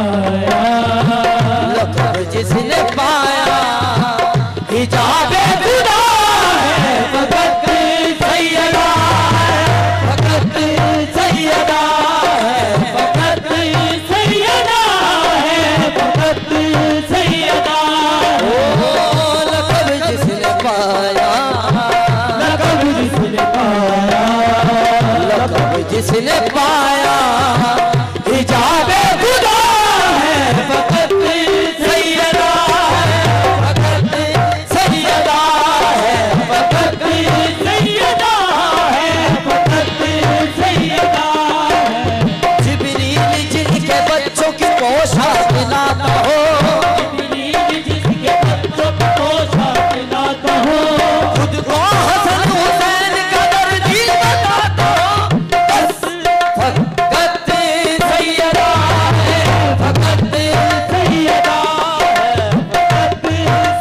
पाया, लक़ब जिसने पाया हिजाबे खुदा है, फकत सैयदा है, फकत सैयदा है, फकत सैयदा है, फकत सैयदा ओ लक़ब जिसने पाया, लक़ब जिसने पाया, लक़ब जिसने पाया हिजाबे खुदा है, फकत सैयदा है, फकत सैयदा है, फकत सैयदा है, फकत सैयदा है। जिब्रील जिनके बच्चों की पोशाक लाता हो, जिब्रील जिसके बच्चों को पोशाक लाता हो, खुद को हसन हुसैन का दर्जी बताता हो, बस फकत सैयदा है, फकत सैयदा है, फकत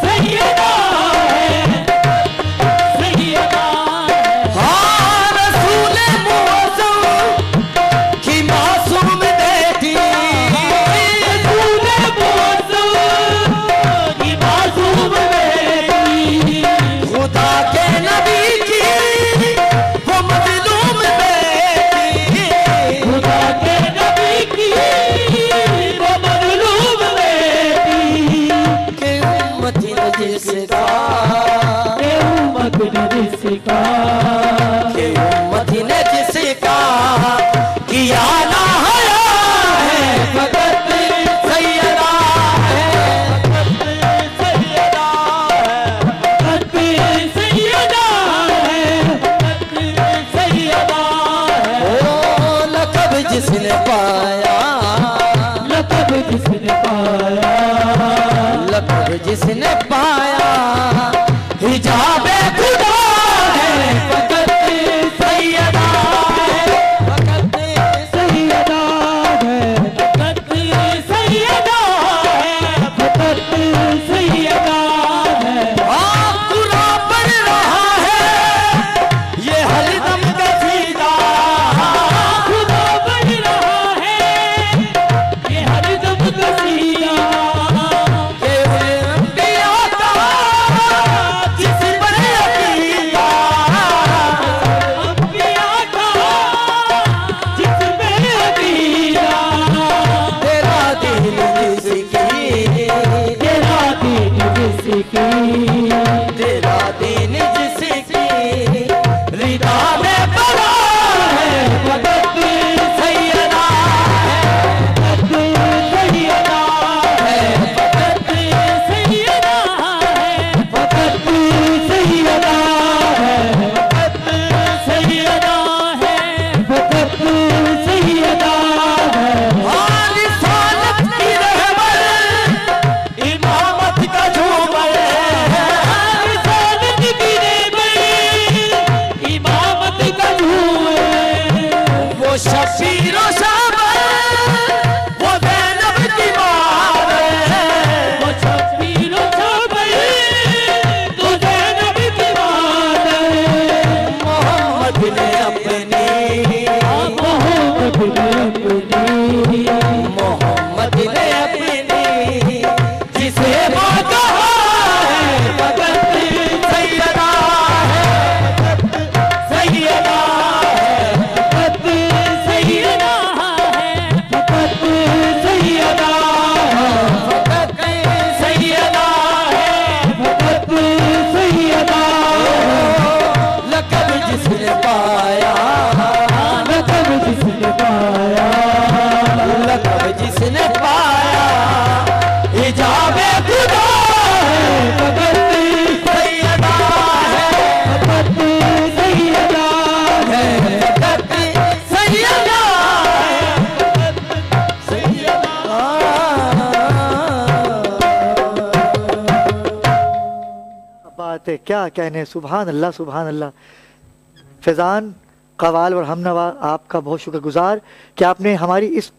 सैयदा है, सैयदा है। हाँ रसूल मुअज़्ज़म की मासूम बेटी, रसूल मुअज़्ज़म की मासूम बेटी, खुदा के नबी की वो मज़लूम बेटी, खुदा के नबी की वो मज़लूम बेटी, के उम्मती ने जिसका, के उम्मत ने जिसका, के उम्मती ने जिसका किया ना हया है, फकत सैयदा है, फकत सैयदा है, फकत सैयदा है, फकत सैयदा है। ओ लक़ब जिसने पाया, लक़ब जिसने पाया, लक़ब जिसने पाया हिजाबे खुदा है, फकत सैयदा है, फकत सैयदा है, फकत सैयदा है, फकत सैयदा है। पूरा पड़ रहा है ये हरदम कसीदा, खुदा बन रहा है ये हरदम कसीदा, के अंबिया का जिस पर अकीदा, अंबिया का जिस पे अकीदा, तेरा दीन जिसकी, तेरा दीन जिसकी, तेरा दीन जिसकी रिदा में पड़ा है, फकत सैयदा है, फकत सैयदा है, फकत सैयदा है, फकत सैयदा है, फकत सैयदा है, फकत सैयदा है। रिसालत की रहमत इमामत का झूमर है, रिसालत की रहमत इमामत का झूमर, वो शबीर ओ शाबर वो ज़ैनब की माँ है, वो शबीर ओ शाबर तो ज़ैनब की बात है। मोहम्मद ने अपनी, मोहम्मद ने अपनी, मोहम्मद ने अपनी जिसे वो कहा है, फकत सैयदा है, सैयदा है, फकत सैयदा है, फकत सैयदा है, फकत सैयदा है, फकत सैयदा है। लक़ब जिसने पाया, लक़ब जिसने पाया, लक़ब जिसने पाया हिजाबे खुदा है, फकत सैयदा है, फकत सैयदा है, फकत सैयदा है, सैयदा। बात है, क्या कहने, सुभान अल्लाह सुभान अल्लाह। फैज़ान कवाल और हमनवा आपका बहुत शुक्रगुजार कि आपने हमारी इस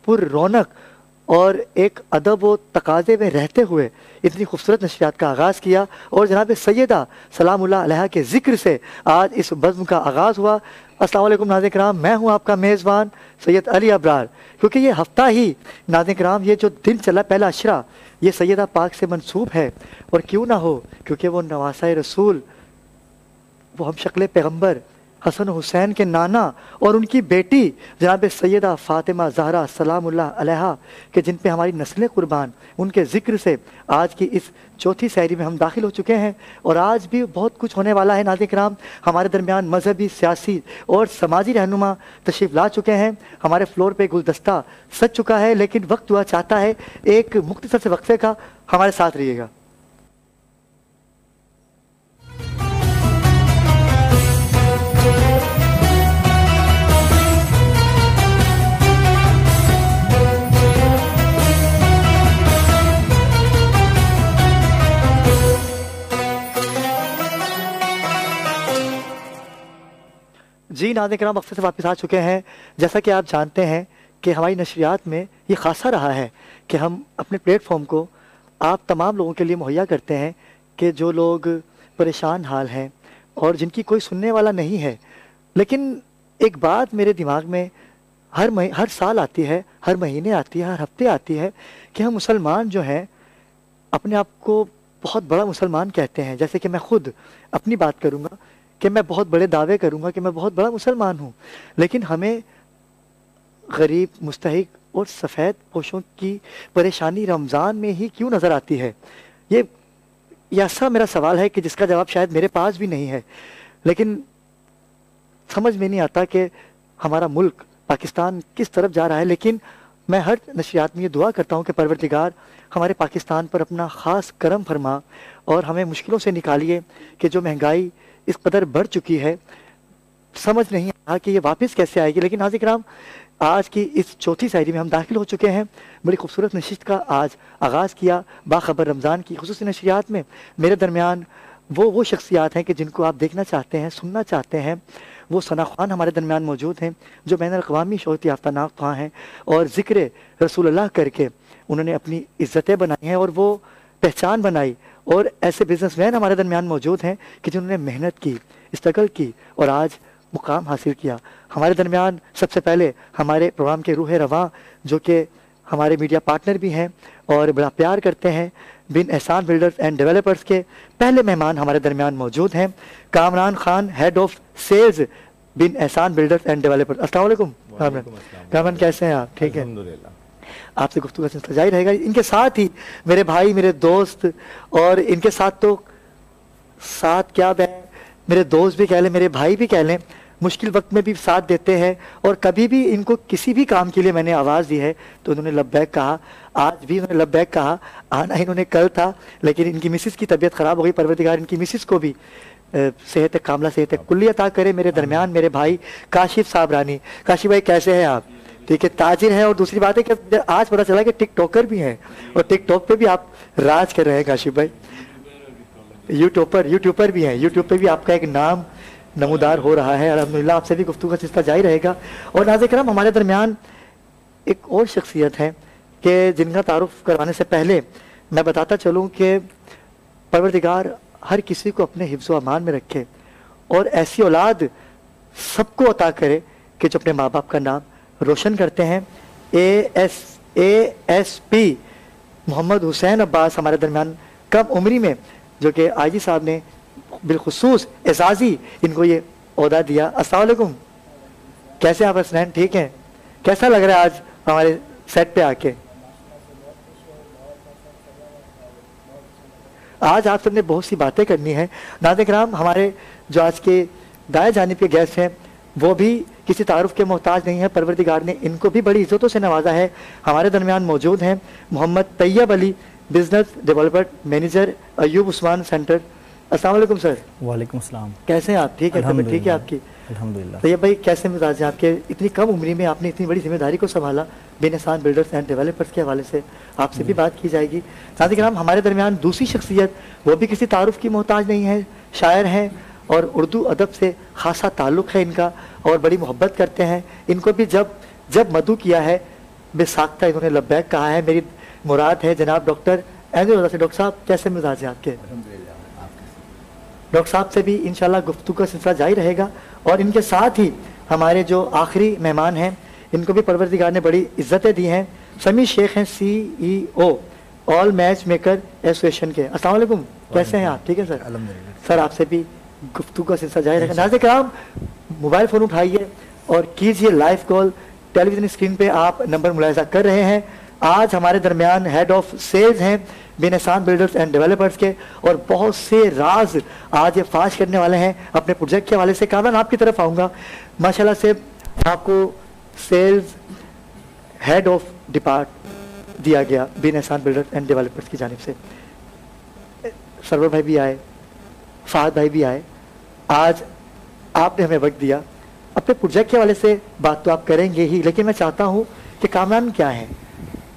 पुर रौनक और एक अदब व तकाज़े में रहते हुए इतनी खूबसूरत नशरियात का आगाज़ किया। और जनाब सैयदा सलामुल्लाह अलैहा के ज़िक्र से आज इस बज़्म का आगाज़ हुआ। अस्सलाम वालेकुम नाज़रीन किराम, मैं हूँ आपका मेज़बान सैयद अली अबरार। क्योंकि ये हफ़्ता ही नाज़रीन किराम, ये जो दिन चला पहला अशरा, ये सैयदा पाक से मंसूब है। और क्यों ना हो, क्योंकि वो नवासा रसूल, वो हम शक्ल पैगम्बर हसन हुसैन के नाना और उनकी बेटी जनाब सैयदा फ़ातिमा ज़हरा सलामुल्लाह अलैहा के जिन पे हमारी नस्लें कुर्बान, उनके ज़िक्र से आज की इस चौथी सहरी में हम दाखिल हो चुके हैं। और आज भी बहुत कुछ होने वाला है नाज़रीन किराम। हमारे दरमियान मजहबी, सियासी और समाजी रहनुमा तशरीफ़ ला चुके हैं। हमारे फ्लोर पे गुलदस्ता सज चुका है, लेकिन वक्त हुआ चाहता है एक मुख्तसर से वक्फे का। हमारे साथ रहिएगा। जी नाज़रीन किराम, वक्फे से वापस आ चुके हैं। जैसा कि आप जानते हैं कि हमारी नशरियात में ये खासा रहा है कि हम अपने प्लेटफॉर्म को आप तमाम लोगों के लिए मुहैया करते हैं कि जो लोग परेशान हाल हैं और जिनकी कोई सुनने वाला नहीं है। लेकिन एक बात मेरे दिमाग में हर साल आती है, हर महीने आती है, हर हफ्ते आती है कि हम मुसलमान जो हैं अपने आप को बहुत बड़ा मुसलमान कहते हैं। जैसे कि मैं खुद अपनी बात करूँगा कि मैं बहुत बड़े दावे करूँगा कि मैं बहुत बड़ा मुसलमान हूँ, लेकिन हमें गरीब, मुस्तहिक और सफ़ेद पोशों की परेशानी रमज़ान में ही क्यों नज़र आती है? ये ऐसा मेरा सवाल है कि जिसका जवाब शायद मेरे पास भी नहीं है। लेकिन समझ में नहीं आता कि हमारा मुल्क पाकिस्तान किस तरफ जा रहा है। लेकिन मैं हर नशरियात में ये दुआ करता हूँ कि परवरदिगार हमारे पाकिस्तान पर अपना ख़ास करम फरमा और हमें मुश्किलों से निकालिए कि जो महंगाई इस कदर बढ़ चुकी है, समझ नहीं आ कि ये वापस कैसे आएगी। लेकिन नाज़रीन किराम, आज की इस चौथी शायरी में हम दाखिल हो चुके हैं। बड़ी खूबसूरत नशिस्त का आज आगाज़ किया बाखबर रमज़ान की खुसूसी नशरियात में। मेरे दरमियान वो शख्सियात हैं कि जिनको आप देखना चाहते हैं, सुनना चाहते हैं। वो सना ख़ान हमारे दरमियान मौजूद हैं जो बैनुल अक़वामी शोहरत याफ्ता नाक़ ख़वां हैं और ज़िक्र रसूलुल्लाह करके उन्होंने अपनी इज़्ज़तें बनाई हैं और वो पहचान बनाई। और ऐसे बिजनेसमैन हमारे दरमियान मौजूद हैं कि जिन्होंने मेहनत की, स्ट्रगल की और आज मुकाम हासिल किया। हमारे दरमियान सबसे पहले हमारे प्रोग्राम के रूह रवां, जो कि हमारे मीडिया पार्टनर भी हैं और बड़ा प्यार करते हैं, बिन एहसान बिल्डर्स एंड डेवलपर्स के पहले मेहमान हमारे दरमियान मौजूद हैं Kamran Khan, head of sales Bin Ehsan Builders and developers. अस्सलाम वालेकुम कामरान, कैसे हैं आप? ठीक है, आपसे गुफ्तगू का सिलसिला जारी रहेगा। इनके साथ ही मेरे भाई, मेरे दोस्त, और इनके साथ तो साथ क्या मेरे दोस्त भी कह लें, मेरे भाई भी कह लें, मुश्किल वक्त में भी साथ देते हैं। और कभी भी इनको किसी भी काम के लिए मैंने आवाज़ दी है तो उन्होंने लब्बैक कहा। आज भी उन्होंने लब्बैक कहा। आना इन्होंने कल था, लेकिन इनकी मिसिस की तबीयत ख़राब हो गई। परवरदिगार इनकी मिसिस को भी सेहत कामला, सेहत कुल्ली अता करे। मेरे दरमियान मेरे भाई काशिफ साबरानी। काशिफ भाई, कैसे हैं आप? ठीक है, ताजिर हैं। और दूसरी बात है कि आज पता चला कि टिकटॉकर भी हैं और टिकटॉक पे भी आप राज कर रहे हैं काशिफ भाई। यूट्यूबर भी हैं, यूट्यूब पे भी आपका एक नाम नमूदार हो रहा है। अल्हम्दुलिल्लाह, आपसे भी गुफ्तगू का सिलसिला जारी रहेगा। और नाज़रीन किराम, हमारे दरमियान एक और शख्सियत है कि जिनका तारुफ करवाने से पहले मैं बताता चलूँ कि परवरदिगार हर किसी को अपने हिफ्ज़ व अमान में रखे और ऐसी औलाद सबको अता करे कि जो अपने माँ बाप का नाम रोशन करते हैं। ASP मोहम्मद हुसैन अब्बास हमारे दरमियान कम उम्री में, जो कि आईजी साहब ने बिलखुसूस एजाज़ी इनको ये ओहदा दिया। अस्सलाम वालेकुम, कैसे आप हसनैन? ठीक हैं, कैसा लग रहा है आज हमारे सेट पे आके? आज आप सबने बहुत सी बातें करनी है। नाज़रीन किराम, हमारे जो आज के दाएं जानिब के गेस्ट हैं वो भी किसी तारुफ के मोहताज नहीं है। परवरदिगार ने इनको भी बड़ी इज़्ज़तों से नवाजा है। हमारे दरमियान मौजूद हैं Mohammad Tayyab Ali, business development manager, Ayub Usman centre. अस्सलाम वालेकुम सर। वालेकुम अस्सलाम। कैसे हैं आप? ठीक है, तबीयत ठीक है आपकी? अल्हम्दुलिल्लाह। तैयब भाई, कैसे मिजाज हैं आपके? इतनी कम उम्र में आपने इतनी बड़ी जिम्मेदारी को संभाला। बिन एहसान बिल्डर्स एंड डेवलपर्स के हवाले से आपसे भी बात की जाएगी। नाज़रीन किराम, हमारे दरमियान दूसरी शख्सियत, वो भी किसी तारुफ की मोहताज नहीं है, शायर हैं और उर्दू अदब से खासा ताल्लुक़ है इनका और बड़ी मोहब्बत करते हैं। इनको भी जब मदू किया है बेसाख्ता इन्होंने लब्बैक कहा है। मेरी मुराद है जनाब डॉक्टर एंजल रज़ा से। डॉक्टर साहब कैसे मिजाज हैं आपके? डॉक्टर साहब से भी इंशाल्लाह गुफ्तगू का सिलसिला जारी रहेगा। और इनके साथ ही हमारे जो आखिरी मेहमान हैं, इनको भी परवरदिगार ने बड़ी इज्जतें दी हैं। समी शेख हैं, CEO all match maker association के। अस्सलाम वालेकुम, कैसे हैं आप? ठीक है सर। सर आपसे भी गुफ्तगू का सिलसिला जारी रहेगा। नाज़रीन किराम, मोबाइल फ़ोन उठाइए और कीजिए लाइव कॉल। टेलीविज़न स्क्रीन पे आप नंबर मुलाहिजा कर रहे हैं। आज हमारे दरमियान हेड ऑफ सेल्स हैं बिन एहसान बिल्डर्स एंड डेवलपर्स के, और बहुत से राज आज ये फाश करने वाले हैं अपने प्रोजेक्ट के हवाले से। कामरान आपकी तरफ आऊँगा। माशाल्लाह से आपको सेल्स हेड ऑफ डिपार्ट दिया गया बिन एहसान बिल्डर्स एंड डेवलपर्स की जानिब से। सरवर भाई भी आए, फाहद भाई भी आए। आज आपने हमें वक्त दिया। अपने प्रोजेक्ट के हवाले से बात तो आप करेंगे ही, लेकिन मैं चाहता हूँ कि कामरान क्या है,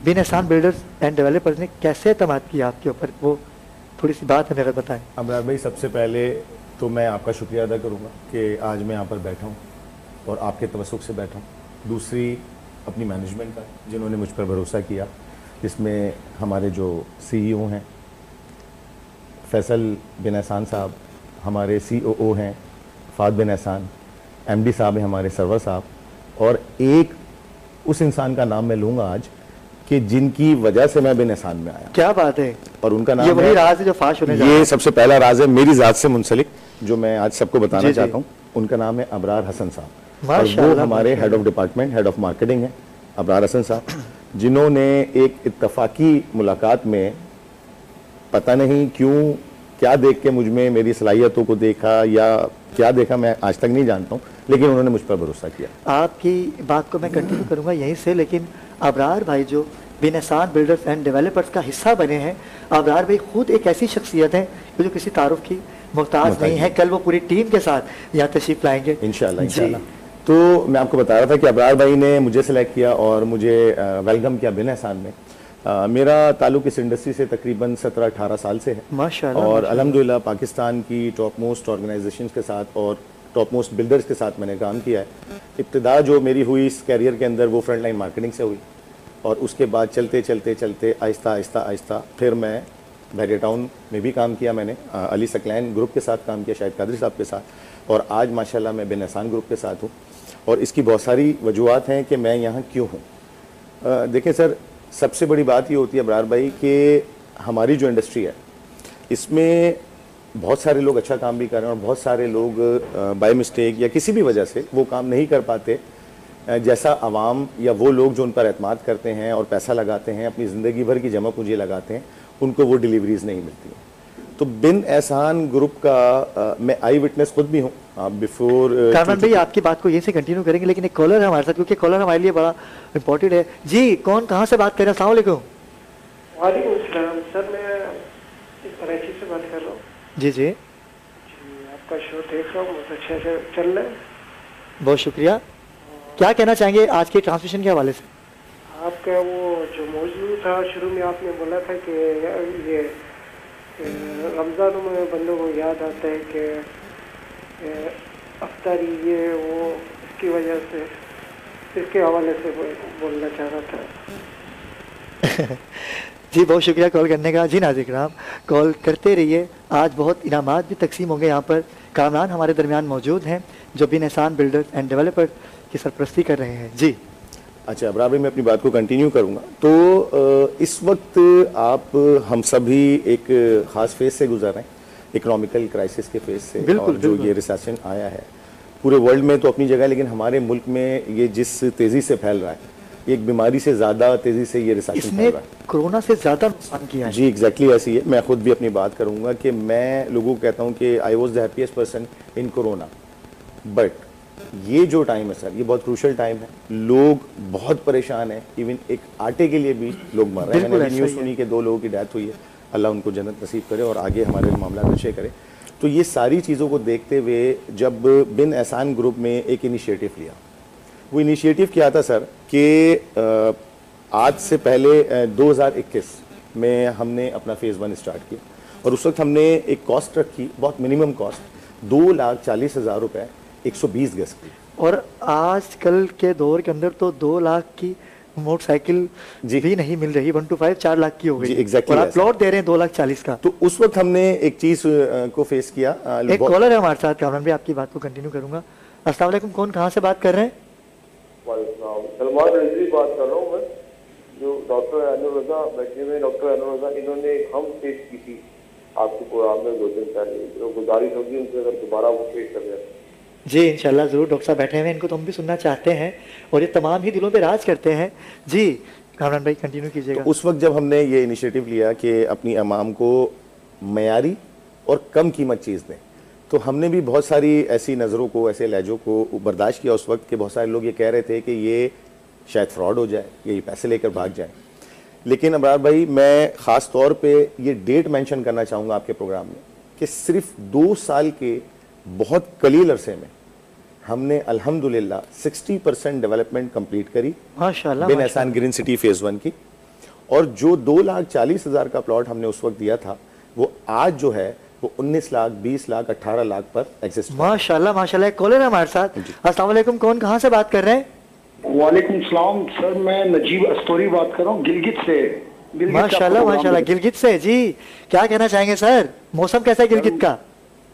बिन एहसान बिल्डर्स एंड डेवलपर्स ने कैसे एतमाद किया आपके ऊपर, वो थोड़ी सी बात हमें अगर बताएं। अबरार भाई, सबसे पहले तो मैं आपका शुक्रिया अदा करूँगा कि आज मैं यहाँ पर बैठा हूँ और आपके तवस्सुक से बैठा हूँ। दूसरी अपनी मैनेजमेंट का, जिन्होंने मुझ पर भरोसा किया, जिसमें हमारे जो CEO हैं फैसल बिन एहसान साहब, हमारे COO हैं फाद बिन एहसान, MD साहब हैं हमारे सरवर साहब, और एक उस इंसान का नाम मैं लूँगा आज कि जिनकी वजह से मैं बिन एहसान में आया। क्या बात है, और उनका नाम ये वही राज है जो फाश होने जा रहा है। ये सबसे पहला राज है मेरी ज़ात से मुंसलिक, जो मैं आज सबको बताना चाहता हूँ। उनका नाम है अबरार हसन साहब, और वो हमारे head of department, head of marketing है अबरार हसन साहब, जिन्होंने एक इत्तफाकी मुलाकात में पता नहीं क्यों क्या देख के मुझ में मेरी सलाहियतों को देखा, या क्या देखा मैं आज तक नहीं जानता हूँ, लेकिन उन्होंने मुझ पर भरोसा किया। आपकी बात को मैं कंटिन्यू करूँगा यहीं से, लेकिन अबरार भाई जो बिन एहसान बिल्डर्स एंड डेवलपर्स का हिस्सा बने हैं, अबरार भाई खुद एक ऐसी शख्सियत है जो किसी तारुफ की मोहताज नहीं है। कल वो पूरी टीम के साथ यहाँ तशरीफ लाएंगे इंशाल्लाह। तो मैं आपको बता रहा था कि अबरार भाई ने मुझे सेलेक्ट किया और मुझे वेलकम किया बिन एहसान में। मेरा ताल्लुक इस इंडस्ट्री से तकरीबन 17-18 साल से है माशाल्लाह, और अल्हम्दुलिल्लाह पाकिस्तान की टॉप मोस्ट ऑर्गेनाइजेशंस के साथ और टॉप मोस्ट बिल्डर्स के साथ मैंने काम किया है। इब्तिदा जो मेरी हुई इस कैरियर के अंदर वो फ्रंट लाइन मार्केटिंग से हुई, और उसके बाद चलते चलते चलते आहिस्ता आहिस्ता आहिस्ता फिर मैं बैरियर टाउन में भी काम किया। मैंने अली सकलैन ग्रुप के साथ काम किया, शाहिद कादरी साहब के साथ, और आज माशाल्लाह मैं बिन एहसान ग्रुप के साथ हूँ। और इसकी बहुत सारी वजूहत हैं कि मैं यहाँ क्यों हूँ। देखें सर, सबसे बड़ी बात ये होती है अबरार भाई कि हमारी जो इंडस्ट्री है इसमें बहुत सारे लोग अच्छा काम भी कर रहे हैं, और बहुत सारे लोग बाय मिस्टेक या किसी भी वजह से वो काम नहीं कर पाते जैसा आवाम या वो लोग जो उन पर एतमाद करते हैं और पैसा लगाते हैं, अपनी ज़िंदगी भर की जमा पूंजी लगाते हैं, उनको वो डिलीवरीज नहीं मिलती हैं। तो बिन एहसान ग्रुप का मैं आई विटनेस खुद भी हूँ। बिफोर कामरान भाई आपकी बात को यहीं से कंटिन्यू करेंगे, लेकिन एक कॉलर है हमारे साथ, क्योंकि कॉलर हमारे लिए बड़ा इंपॉर्टेंट है। जी, कौन कहाँ से बात कर रहे हैं? अस्सलाम वालेकुम। वालेकुम अस्सलाम सर, मैं कराची से बात कर रहा हूँ। जी जी, आपका शो देख रहा हूँ, बहुत अच्छे से चल रहा है। बहुत शुक्रिया। क्या कहना चाहेंगे आज के ट्रांसमिशन के हवाले से? आपका वो जो मौजूद था, शुरू में आपने बोला था कि ये रमज़ानों में बंदों को याद आता है कि अफ्तारी ये वो, इसकी वजह से, इसके हवाले से बोलना चाह रहा था। जी बहुत शुक्रिया कॉल करने का। जी नाज़रीन किराम, कॉल करते रहिए। आज बहुत इनामात भी तकसीम होंगे। यहाँ पर कामरान हमारे दरमियान मौजूद हैं जो बिन एहसान बिल्डर्स एंड डेवलपर्स की सरपरस्ती कर रहे हैं। जी अच्छा अबरार भाई, मैं अपनी बात को कंटिन्यू करूँगा। तो इस वक्त आप हम सभी एक ख़ास फेज से गुजर रहे हैं, इकोनॉमिकल क्राइसिस के फेज से। और जो ये रिसेशन आया है पूरे वर्ल्ड में तो अपनी जगह, लेकिन हमारे मुल्क में ये जिस तेज़ी से फैल रहा है, एक बीमारी से ज़्यादा तेज़ी से ये रिसेशन फैल रहा है। कोरोना से ज़्यादा नुकसान किया है। जी एग्जैक्टली ऐसी है। मैं खुद भी अपनी बात करूँगा कि मैं लोगों को कहता हूँ कि I was the happiest person in corona, but ये जो टाइम है सर, ये बहुत क्रूशल टाइम है। लोग बहुत परेशान हैं, इवन एक आटे के लिए भी लोग मर रहे हैं। मैंने न्यूज़ सुनी कि 2 लोगों की डेथ हुई है। अल्लाह उनको जन्नत नसीब करे और आगे हमारे मामला अच्छे करे। तो ये सारी चीज़ों को देखते हुए जब बिन एहसान ग्रुप में एक इनिशिएटिव लिया, वो इनिशिएटिव क्या था सर कि आज से पहले 2021 में हमने अपना फेज़ 1 स्टार्ट किया, और उस वक्त हमने एक कॉस्ट रखी, बहुत मिनिमम कॉस्ट 2,40,000 रुपये 120 गज की। और आजकल के दौर के अंदर तो 2 लाख की मोटरसाइकिल जी। भी नहीं मिल रही, 1 to 5 4 लाख की हो गई जी, exactly और आप ऐसा। प्लॉट दे रहे हैं 2,40,000 का। तो उस वक्त हमने एक चीज को फेस किया। एक कॉलर है हमारे साथ, कामरान भाई आपकी बात को कंटिन्यू करूंगा। अस्सलाम वालेकुम, कौन कहाँ से बात कर रहे हैं? सलमान रिजवी बात कर रहा हूँ मैं, जो डॉक्टर अनुर रजा बैठे हुए, डॉक्टर अनुर रजा इन्होंने हम पेश की थी आपके प्रोग्राम में 2 दिन पहले, जो गुजारिश होगी उनसे अगर दोबारा वो पेश कर रहे हैं। जी इंशाल्लाह ज़रूर, डॉक्टर साहब बैठे हुए हैं, इनको तो हम भी सुनना चाहते हैं और ये तमाम ही दिलों पे राज करते हैं। जी कामरान भाई कंटिन्यू कीजिएगा। तो उस वक्त जब हमने ये इनिशिएटिव लिया कि अपनी अवाम को मयारी और कम कीमत चीज़ दें, तो हमने भी बहुत सारी ऐसी नज़रों को, ऐसे लहजों को बर्दाश्त किया उस वक्त के बहुत सारे लोग ये कह रहे थे कि ये शायद फ्रॉड हो जाए, ये पैसे लेकर भाग जाए। लेकिन अबरार भाई मैं ख़ास तौर पे ये डेट मेंशन करना चाहूँगा आपके प्रोग्राम में कि सिर्फ 2 साल के बहुत कलील अरसे में हमने अल्हम्दुलिल्लाह 60% डेवलपमेंट कंप्लीट करी माशाल्लाह बिन एहसान ग्रीन सिटी फेज़ 1 की। और जो 2,40,000 का प्लॉट हमने उस वक्त दिया था, वो आज जो है वो 19 लाख, 20 लाख, 18 लाख पर एग्जिस्ट। माशाल्लाह माशाल्लाह। एक कॉलर है हमारे साथ। अस्सलाम वालेकुम, कौन कहाँ से बात कर रहे हैं? वालेकुम सलाम सर, मैं नजीब अस्तोरी बात कर रहा हूँ गिलगित से। माशाल्लाह माशाल्लाह, गिलगित से। जी क्या कहना चाहेंगे सर, मौसम कैसा है गिलगित का?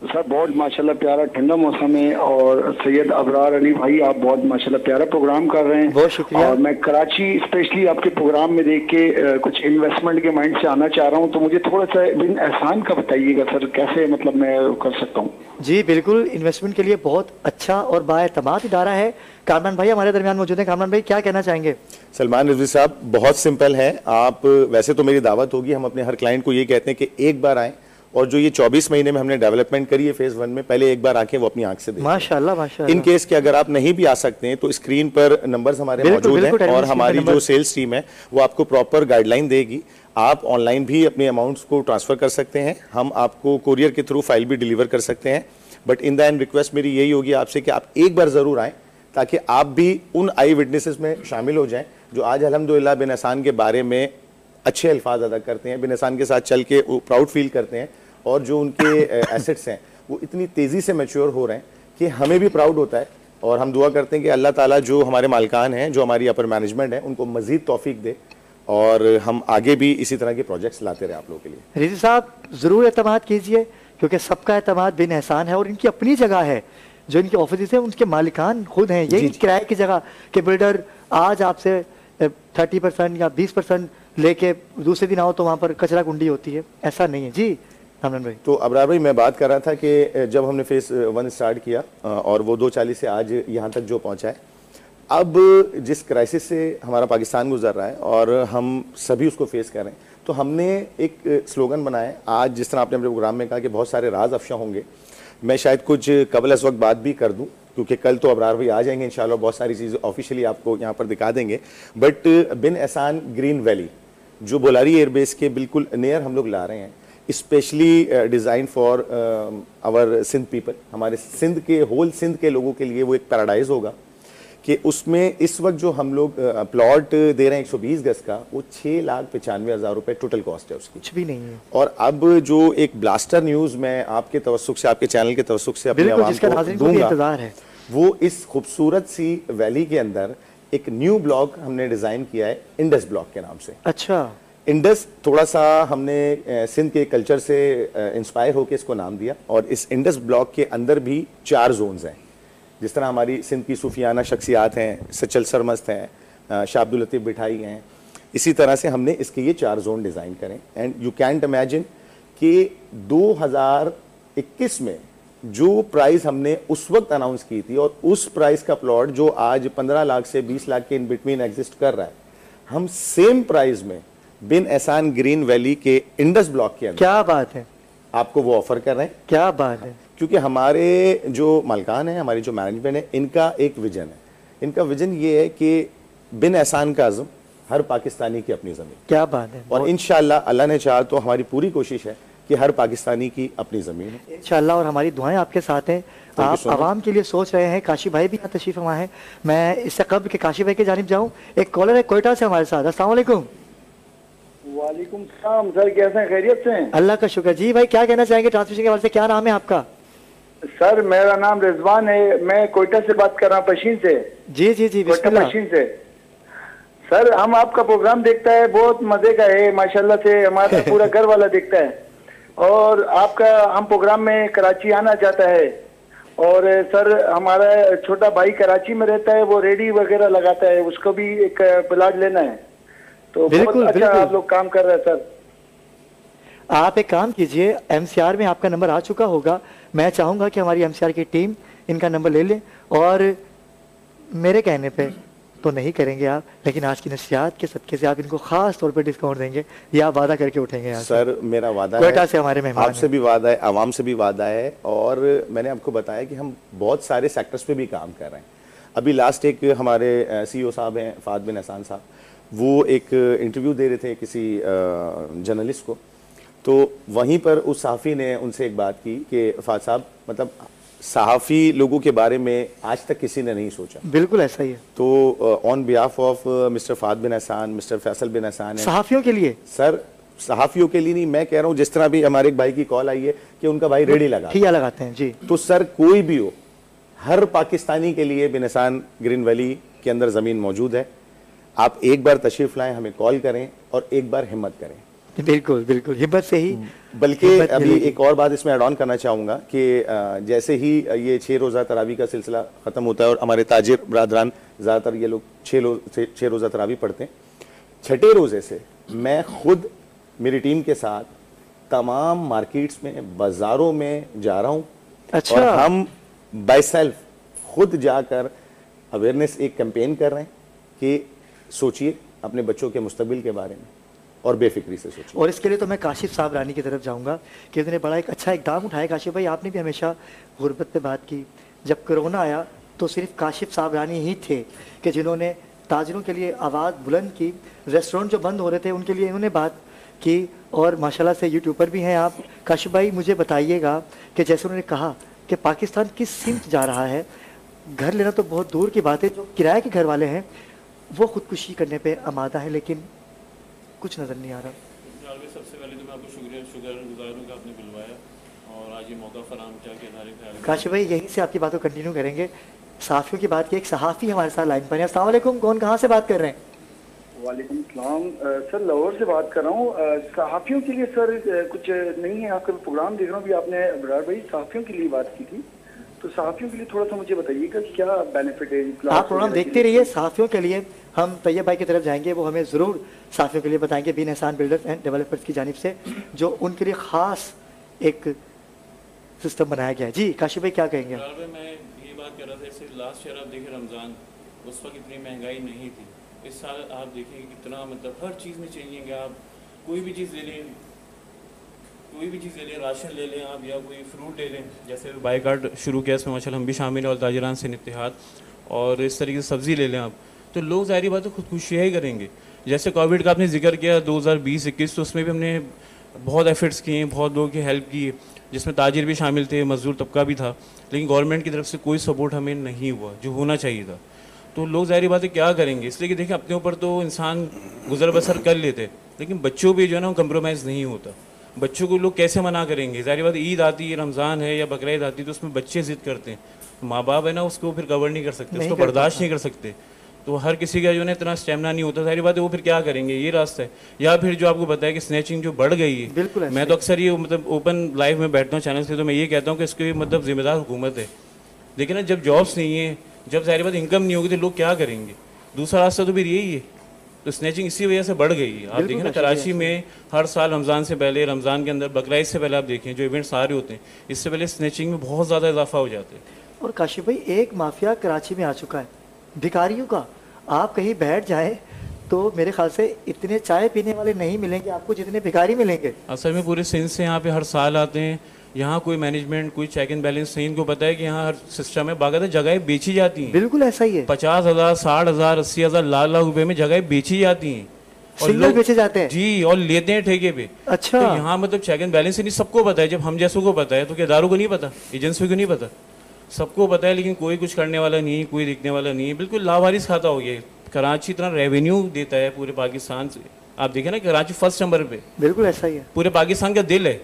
सर बहुत माशाल्लाह प्यारा ठंडा मौसम है, और सैयद अबरार अली भाई आप बहुत माशाल्लाह प्यारा प्रोग्राम कर रहे हैं, बहुत शुक्रिया। और मैं कराची स्पेशली आपके प्रोग्राम में देख के कुछ इन्वेस्टमेंट के माइंड से आना चाह रहा हूँ, तो मुझे थोड़ा सा बिन एहसान का बताइएगा सर, कैसे मतलब मैं कर सकता हूँ? जी बिल्कुल, इन्वेस्टमेंट के लिए बहुत अच्छा और बाएतमाद इदारा है। कामरान भाई हमारे दरमियान मौजूद हैं। कामरान भाई क्या कहना चाहेंगे? सलमान रिजवी साहब बहुत सिंपल है। आप वैसे तो मेरी दावत होगी, हम अपने हर क्लाइंट को ये कहते हैं कि एक बार आएँ और जो ये 24 महीने में हमने डेवलपमेंट करी है फेज़ 1 में, पहले एक बार आके वो अपनी आंख से देखें। माशाल्लाह माशाल्लाह। इन केस के अगर आप नहीं भी आ सकते हैं तो स्क्रीन पर नंबर्स हमारे मौजूद हैं और हमारी जो सेल्स टीम है वो आपको प्रॉपर गाइडलाइन देगी। आप ऑनलाइन भी अपने अमाउंट्स को ट्रांसफर कर सकते हैं, हम आपको कोरियर के थ्रू फाइल भी डिलीवर कर सकते हैं। But in the end request मेरी यही होगी आपसे कि आप एक बार जरूर आएँ, ताकि आप भी उन आई विटनेसेस में शामिल हो जाएं जो आज अल्हम्दुलिल्लाह बिन एहसान के बारे में अच्छे अल्फाज अदा करते हैं, बिन एहसान के साथ चल के प्राउड फील करते हैं, और जो उनके एसेट्स हैं वो इतनी तेज़ी से मैच्योर हो रहे हैं कि हमें भी प्राउड होता है। और हम दुआ करते हैं कि अल्लाह ताला जो हमारे मालिकान हैं, जो हमारी अपर मैनेजमेंट है, उनको मज़ीद तौफीक दे और हम आगे भी इसी तरह के प्रोजेक्ट्स लाते रहे आप लोगों के लिए। रिजवी साहब ज़रूर एतमाद कीजिए, क्योंकि सबका एतमाद बिन एहसान है और इनकी अपनी जगह है। जो इनके ऑफिस है उनके मालिकान खुद हैं, यही किराए की जगह के बिल्डर आज आपसे 30% या 20% लेके दूसरे दिन आओ तो वहाँ पर कचरा कुंडी होती है, ऐसा नहीं है। जी हमन भाई। तो अबरार भाई मैं बात कर रहा था कि जब हमने फेज़ 1 स्टार्ट किया और वो 240 से आज यहाँ तक जो पहुँचा है, अब जिस क्राइसिस से हमारा पाकिस्तान गुजर रहा है और हम सभी उसको फेस कर रहे हैं, तो हमने एक स्लोगन बनाया है। आज जिस तरह आपने अपने प्रोग्राम में कहा कि बहुत सारे राज अफशा होंगे, मैं शायद कुछ कबल अज़ वक्त बात भी कर दूं, क्योंकि कल तो अबरार भाई आ जाएंगे इंशाल्लाह, बहुत सारी चीज़ें ऑफिशियली आपको यहाँ पर दिखा देंगे। बट बिन एहसान ग्रीन वैली जो बोलारी एयरबेस के बिल्कुल नियर हम लोग ला रहे हैं, specially design for our Sindh people, हमारे सिंध के होल सिंध के लोगों के लिए वो एक पैराडाइज होगा कि उसमें इस वक्त जो हम लोग प्लॉट दे रहे हैं 120 गज का, वो 6,95,000 रुपये टोटल कॉस्ट है उसकी, कुछ भी नहीं है। और अब जो एक ब्लास्टर न्यूज़ मैं आपके तवस्सुक से, आपके चैनल के तवस्सुक से अपने आवाम को दूंगा, वो इस खूबसूरत सी वैली के अंदर एक न्यू ब्लॉक हमने डिज़ाइन किया है इंडस ब्लॉक के नाम से। अच्छा, इंडस थोड़ा सा हमने सिंध के कल्चर से इंस्पायर होकर इसको नाम दिया, और इस इंडस ब्लॉक के अंदर भी 4 जोन्स हैं। जिस तरह हमारी सिंध की सूफियाना शख्सियात हैं, सचल सरमस्त हैं, शाह अब्दुल लतीफ़ बिठाई हैं, इसी तरह से हमने इसके ये 4 जोन डिज़ाइन करें। एंड यू कैंट इमेजिन कि 2021 में जो प्राइस हमने उस वक्त अनाउंस की थी और उस प्राइस का प्लॉट जो आज 15 लाख से 20 लाख के इन बिटवीन एग्जिस्ट कर रहा है, हम सेम प्राइस में बिन एहसान ग्रीन वैली के इंडस ब्लॉक के अंदर, क्या बात है, आपको वो ऑफर कर रहे हैं। क्या बात है। क्योंकि हमारे जो मालिकान हैं, हमारी जो मैनेजमेंट है, इनका एक विजन है। इनका विजन ये है कि बिन एहसान का आज़म हर पाकिस्तानी की अपनी ज़मीन। क्या बात है। और इंशाल्लाह अल्लाह ने चाहा तो हमारी पूरी कोशिश है कि हर पाकिस्तानी की अपनी ज़मीन है इंशाल्लाह, और हमारी दुआएं आपके साथ हैं। आप आवाम के लिए सोच रहे हैं। काशी भाई भी यहाँ तशरीफ फरमा है। मैं इससे कब्ल के काशी भाई की जानिब जाऊँ, एक कॉलर है कोयटा से हमारे साथ। अस्सलाम वालेकुम। वालेकुम सलाम सर, कैसे हैं, खैरियत से हैं? अल्लाह का शुक्र। जी भाई क्या कहना चाहेंगे ट्रांसमिशन के हवाले से, क्या नाम है आपका? सर मेरा नाम रिजवान है, मैं कोयटा से बात कर रहा हूँ, पशीन से। जी जी जी, कोयटा बिस्मिल्लाह। पशीन से। सर हम आपका प्रोग्राम देखता है, बहुत मजे का है माशाल्लाह से, हमारा पूरा घर वाला देखता है। और आपका हम प्रोग्राम में कराची आना चाहता है। और सर हमारा छोटा भाई कराची में रहता है, वो रेडी वगैरह लगाता है, उसको भी एक प्लाट लेना है। तो बहुत अच्छा आप लोग काम कर रहे हैं सर। आप एक काम कीजिए, एमसीआर में आपका नंबर आ चुका होगा, मैं चाहूँगा कि हमारी एमसीआर की टीम इनका नंबर ले ले, और मेरे कहने पे तो नहीं करेंगे आप, लेकिन आज की नसीहत के सदके से आप इनको खास तौर पे डिस्काउंट देंगे, या आप वादा करके उठेंगे यहाँ सर मेरा वादा कोयटा है, से हमारे मेहमान आपसे भी वादा है, आवाम से भी वादा है, और मैंने आपको बताया कि हम बहुत सारे सेक्टर्स पे भी काम कर रहे हैं। अभी लास्ट एक हमारे सीईओ साहब हैं फाद बिन एहसान साहब, वो एक इंटरव्यू दे रहे थे किसी जर्नलिस्ट को, तो वहीं पर उस सहाफ़ी ने उनसे एक बात की कि फाद साहब, मतलब सहाफ़ी लोगों के बारे में आज तक किसी ने नहीं सोचा। बिल्कुल ऐसा ही है। तो on behalf of mister Fahad Bin Ehsan, mister Faisal बिन एहसान, सहाफ़ियों के लिए सर, सहाफ़ियों के लिए नहीं, मैं कह रहा हूँ जिस तरह भी हमारे एक भाई की कॉल आई है कि उनका भाई रेडी लगाते हैं जी, तो सर कोई भी हो, हर पाकिस्तानी के लिए बिन एहसान ग्रीन वैली के अंदर ज़मीन मौजूद है। आप एक बार तशरीफ़ लाएं, हमें कॉल करें और एक बार हिम्मत करें। बिल्कुल बिल्कुल, हिम्मत से ही। बल्कि अभी एक और बात इसमें ऐड ऑन करना चाहूँगा कि जैसे ही ये 6 रोज़ा तरावी का सिलसिला ख़त्म होता है, और हमारे ताजिर बरादरान ज़्यादातर ये लोग 6 रोज़ा तरावी पढ़ते हैं, 6ठे रोज़े से मैं खुद मेरी टीम के साथ तमाम मार्केट्स में, बाज़ारों में जा रहा हूँ। अच्छा। और हम बाय सेल्फ खुद जाकर अवेयरनेस एक कैंपेन कर रहे हैं कि सोचिए अपने बच्चों के मुस्तकबिल के बारे में और बेफिक्री से सोचिए। और इसके लिए तो मैं काशिफ साहब रानी की तरफ जाऊंगा कि उन्होंने बड़ा एक अच्छा इकदाम उठाया। काशिफ भाई, आपने भी हमेशा गुर्बत पे बात की, जब कोरोना आया तो सिर्फ काशिफ साहब रानी ही थे कि जिन्होंने ताजिरों के लिए आवाज़ बुलंद की, रेस्टोरेंट जो बंद हो रहे थे उनके लिए इन्होंने बात की, और माशाल्लाह से यूट्यूबर भी हैं आप। काशिफ भाई, मुझे बताइएगा कि जैसे उन्होंने कहा कि पाकिस्तान किस सिमत जा रहा है, घर लेना तो बहुत दूर की बात है, जो किराए के घर वाले हैं वो खुदकुशी करने पे आमादा है, लेकिन कुछ नज़र नहीं आ रहा। सबसे पहले तो मैं आपको शुक्रगुजार हूँ कि आपने बुलवाया और आज ये मौका फराहम किया कि हमारे ख्याल। काशिफ भाई, यहीं से आपकी बात को कंटिन्यू करेंगे। सहाफ़ियों की बात की, एक सहाफ़ी हमारे साथ लाइन पर है। अस्सलाम वालेकुम, कौन कहाँ से बात कर रहे हैं? वालेकुम सलाम सर, लाहौर से बात कर रहा हूँ। सहाफ़ियों के लिए सर कुछ नहीं है, आपका प्रोग्राम देख रहा हूँ, अभी आपने अबरार भाई सहाफ़ियों के लिए बात की थी, तो सहाफ़ियों के लिए थोड़ा सा मुझे बताइएगा क्या बेनिफिट है। आप प्रोग्राम देखते रहिए। सहाफ़ियों के लिए हम तैयब भाई की तरफ जाएंगे, वो हमें ज़रूर सहाफ़ियों के लिए बताएंगे बिन एहसान बिल्डर्स एंड डेवलपर्स की जानिब से, जो उनके लिए ख़ास एक सिस्टम बनाया गया है। जी काशिफ भाई, क्या कहेंगे? मैं ये बात कर रहा था, जैसे लास्ट ईयर आप देखें रमज़ान, उस वक्त इतनी महंगाई नहीं थी। इस साल आप देखें कितना, मतलब हर चीज़ में चेंजिंग है। आप कोई भी चीज़ ले लें, राशन ले लें आप, या कोई फ्रूट ले लें, जैसे बाई कार्ड शुरू किया इसमें माशाल्लाह हम भी शामिल हैं और ताजिरान से इत्तेहाद, और इस तरीके से सब्ज़ी ले लें आप, तो लोग ज़ाहिर बात है खुदकुशियाँ ही करेंगे। जैसे कोविड का आपने जिक्र किया 2020-21, तो उसमें भी हमने बहुत एफर्ट्स किए हैं, बहुत लोगों की हेल्प की, जिसमें ताजिर भी शामिल थे, मजदूर तबका भी था, लेकिन गवर्नमेंट की तरफ से कोई सपोर्ट हमें नहीं हुआ जो होना चाहिए था। तो लोग ज़ाहिर बात है क्या करेंगे, इसलिए कि देखें अपने ऊपर तो इंसान गुजर बसर कर लेते, लेकिन बच्चों पे जो है ना कंप्रोमाइज़ नहीं होता। बच्चों को लोग कैसे मना करेंगे? ज़ाहिर बात ईद आती है, रमज़ान है या बकरीद आती है, तो उसमें बच्चे ज़िद करते हैं, माँ बाप है ना उसको फिर कवर नहीं कर सकते, उसको बर्दाश्त नहीं कर सकते, तो हर किसी का जो है इतना स्टेमिना नहीं होता। सारी बात है वो फिर क्या करेंगे, ये रास्ता है। या फिर जो आपको बताया कि स्नैचिंग जो बढ़ गई है, बिल्कुल मैं तो अक्सर ये मतलब ओपन लाइव में बैठता हूँ चैनल से, तो मैं ये कहता हूँ कि इसके मतलब जिम्मेदार हुकूमत है। लेकिन ना जब जॉब्स नहीं है, जब सारी बात इनकम नहीं होगी, तो लोग क्या करेंगे? दूसरा रास्ता तो फिर यही है। तो स्नैचिंग इसी वजह से बढ़ गई है। आप देखें ना कराची में हर साल रमज़ान से पहले, रमज़ान के अंदर, बकरीद से पहले आप देखें जो इवेंट्स सारे होते हैं, इससे पहले स्नैचिंग में बहुत ज़्यादा इजाफा हो जाता है। और काशिफ भाई, एक माफिया कराची में आ चुका है भिखारियों का। आप कहीं बैठ जाएं तो मेरे ख्याल से इतने चाय पीने वाले नहीं मिलेंगे आपको जितने भिखारी मिलेंगे। असल में पूरे सिंध से यहाँ पे हर साल आते हैं। यहाँ कोई मैनेजमेंट, कोई चेक एंड बैलेंस नहीं, इनको पता है कि यहाँ हर सिस्टम में बाकायदा जगहें बेची जाती हैं। बिल्कुल ऐसा ही है। 50,000, 60,000, 80,000, लाख रुपए में जगहें बेची जाती हैं और लोग बेचे जाते हैं जी, और लेते हैं ठेके पे। अच्छा, तो यहाँ मतलब चेक एंड बैलेंस नहीं सबको पता है। जब हम जैसों को पता है तो किरदारों को नहीं पता, एजेंसियों को नहीं पता, सबको पता है, लेकिन कोई कुछ करने वाला नहीं है, कोई दिखने वाला नहीं है। बिल्कुल लावारिस खाता हो गया। कराची इतना रेवेन्यू देता है पूरे पाकिस्तान से, आप देखें ना कराची फर्स्ट नंबर पे। बिल्कुल ऐसा ही है। पूरे पाकिस्तान का दिल है,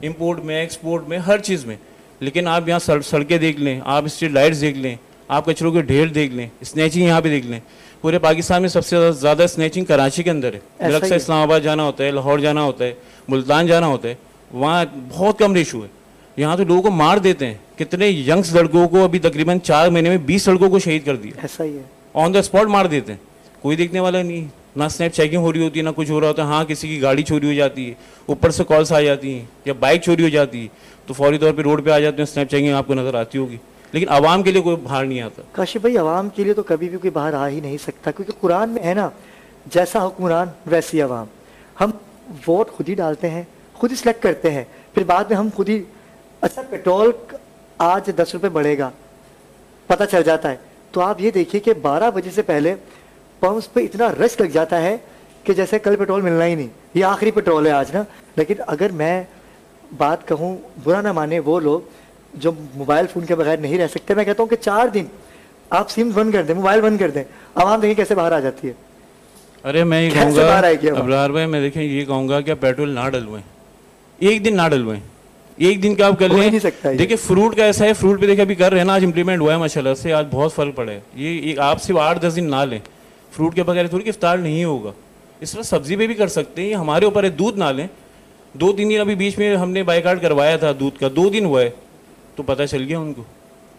इंपोर्ट में, एक्सपोर्ट में, हर चीज़ में। लेकिन आप यहाँ सड़कें देख लें, आप स्ट्रीट लाइट्स देख लें, आप कचरों के ढेर देख लें, स्नैचिंग यहाँ पे देख लें। पूरे पाकिस्तान में सबसे ज़्यादा स्नैचिंग कराची के अंदर है। अलग से इस्लामाबाद जाना होता है, लाहौर जाना होता है, मुल्तान जाना होता है, वहाँ बहुत कम रेशो है। यहाँ तो लोगों को मार देते हैं। कितने यंग्स लड़कों को अभी तकरीबन 4 महीने में 20 लड़कों को शहीद कर दिया। ऐसा ही है, ऑन द स्पॉट मार देते हैं, कोई देखने वाला नहीं। ना स्नैप चेकिंग हो रही होती है, ना कुछ हो रहा होता है। हाँ, किसी की गाड़ी चोरी हो जाती है, ऊपर से कॉल्स आ जाती हैं, या बाइक चोरी हो जाती है तो फौरी तौर पे रोड पे आ जाते हैं, स्नैप चेकिंग आपको नज़र आती होगी। लेकिन आवाम के लिए कोई बाहर नहीं आता। काशिफ भाई, आवाम के लिए तो कभी भी कोई बाहर आ ही नहीं सकता, क्योंकि कुरान में है ना, जैसा हुक्मरान वैसी आवाम। हम वोट खुद ही डालते हैं, खुद ही सिलेक्ट करते हैं, फिर बाद में हम खुद ही। अच्छा, पेट्रोल आज 10 रुपये बढ़ेगा, पता चल जाता है, तो आप ये देखिए कि 12 बजे से पहले पंप्स पे इतना रश लग जाता है कि जैसे कल पेट्रोल मिलना ही नहीं, ये आखिरी पेट्रोल है आज ना। लेकिन अगर मैं बात कहूँ, बुरा ना माने वो लोग जो मोबाइल फ़ोन के बगैर नहीं रह सकते, मैं कहता हूँ कि 4 दिन आप सिम बंद कर दें, मोबाइल बंद कर दें, आवाम देखिए कैसे बाहर आ जाती है। अरे मैं ये कहूँगा अबरार भाई, मैं देखें ये कहूँगा कि पेट्रोल ना डलवाएं, एक दिन ना डलवाएं, एक दिन का आप कर लें। देखिए फ्रूट का ऐसा है, फ्रूट पे देखिए अभी कर रहे हैं ना, आज इंप्लीमेंट हुआ है माशाल्लाह से, आज बहुत फर्क पड़ा है। ये आप सिर्फ 8-10 दिन ना लें, फ्रूट के बगैर थोड़ी इफ्तार नहीं होगा। इस तरह सब्जी पे भी कर सकते हैं, ये हमारे ऊपर है। दूध ना लें, 2-3 दिन अभी बीच में हमने बाइकाट करवाया था दूध का, 2 दिन हुआ है तो पता चल गया उनको।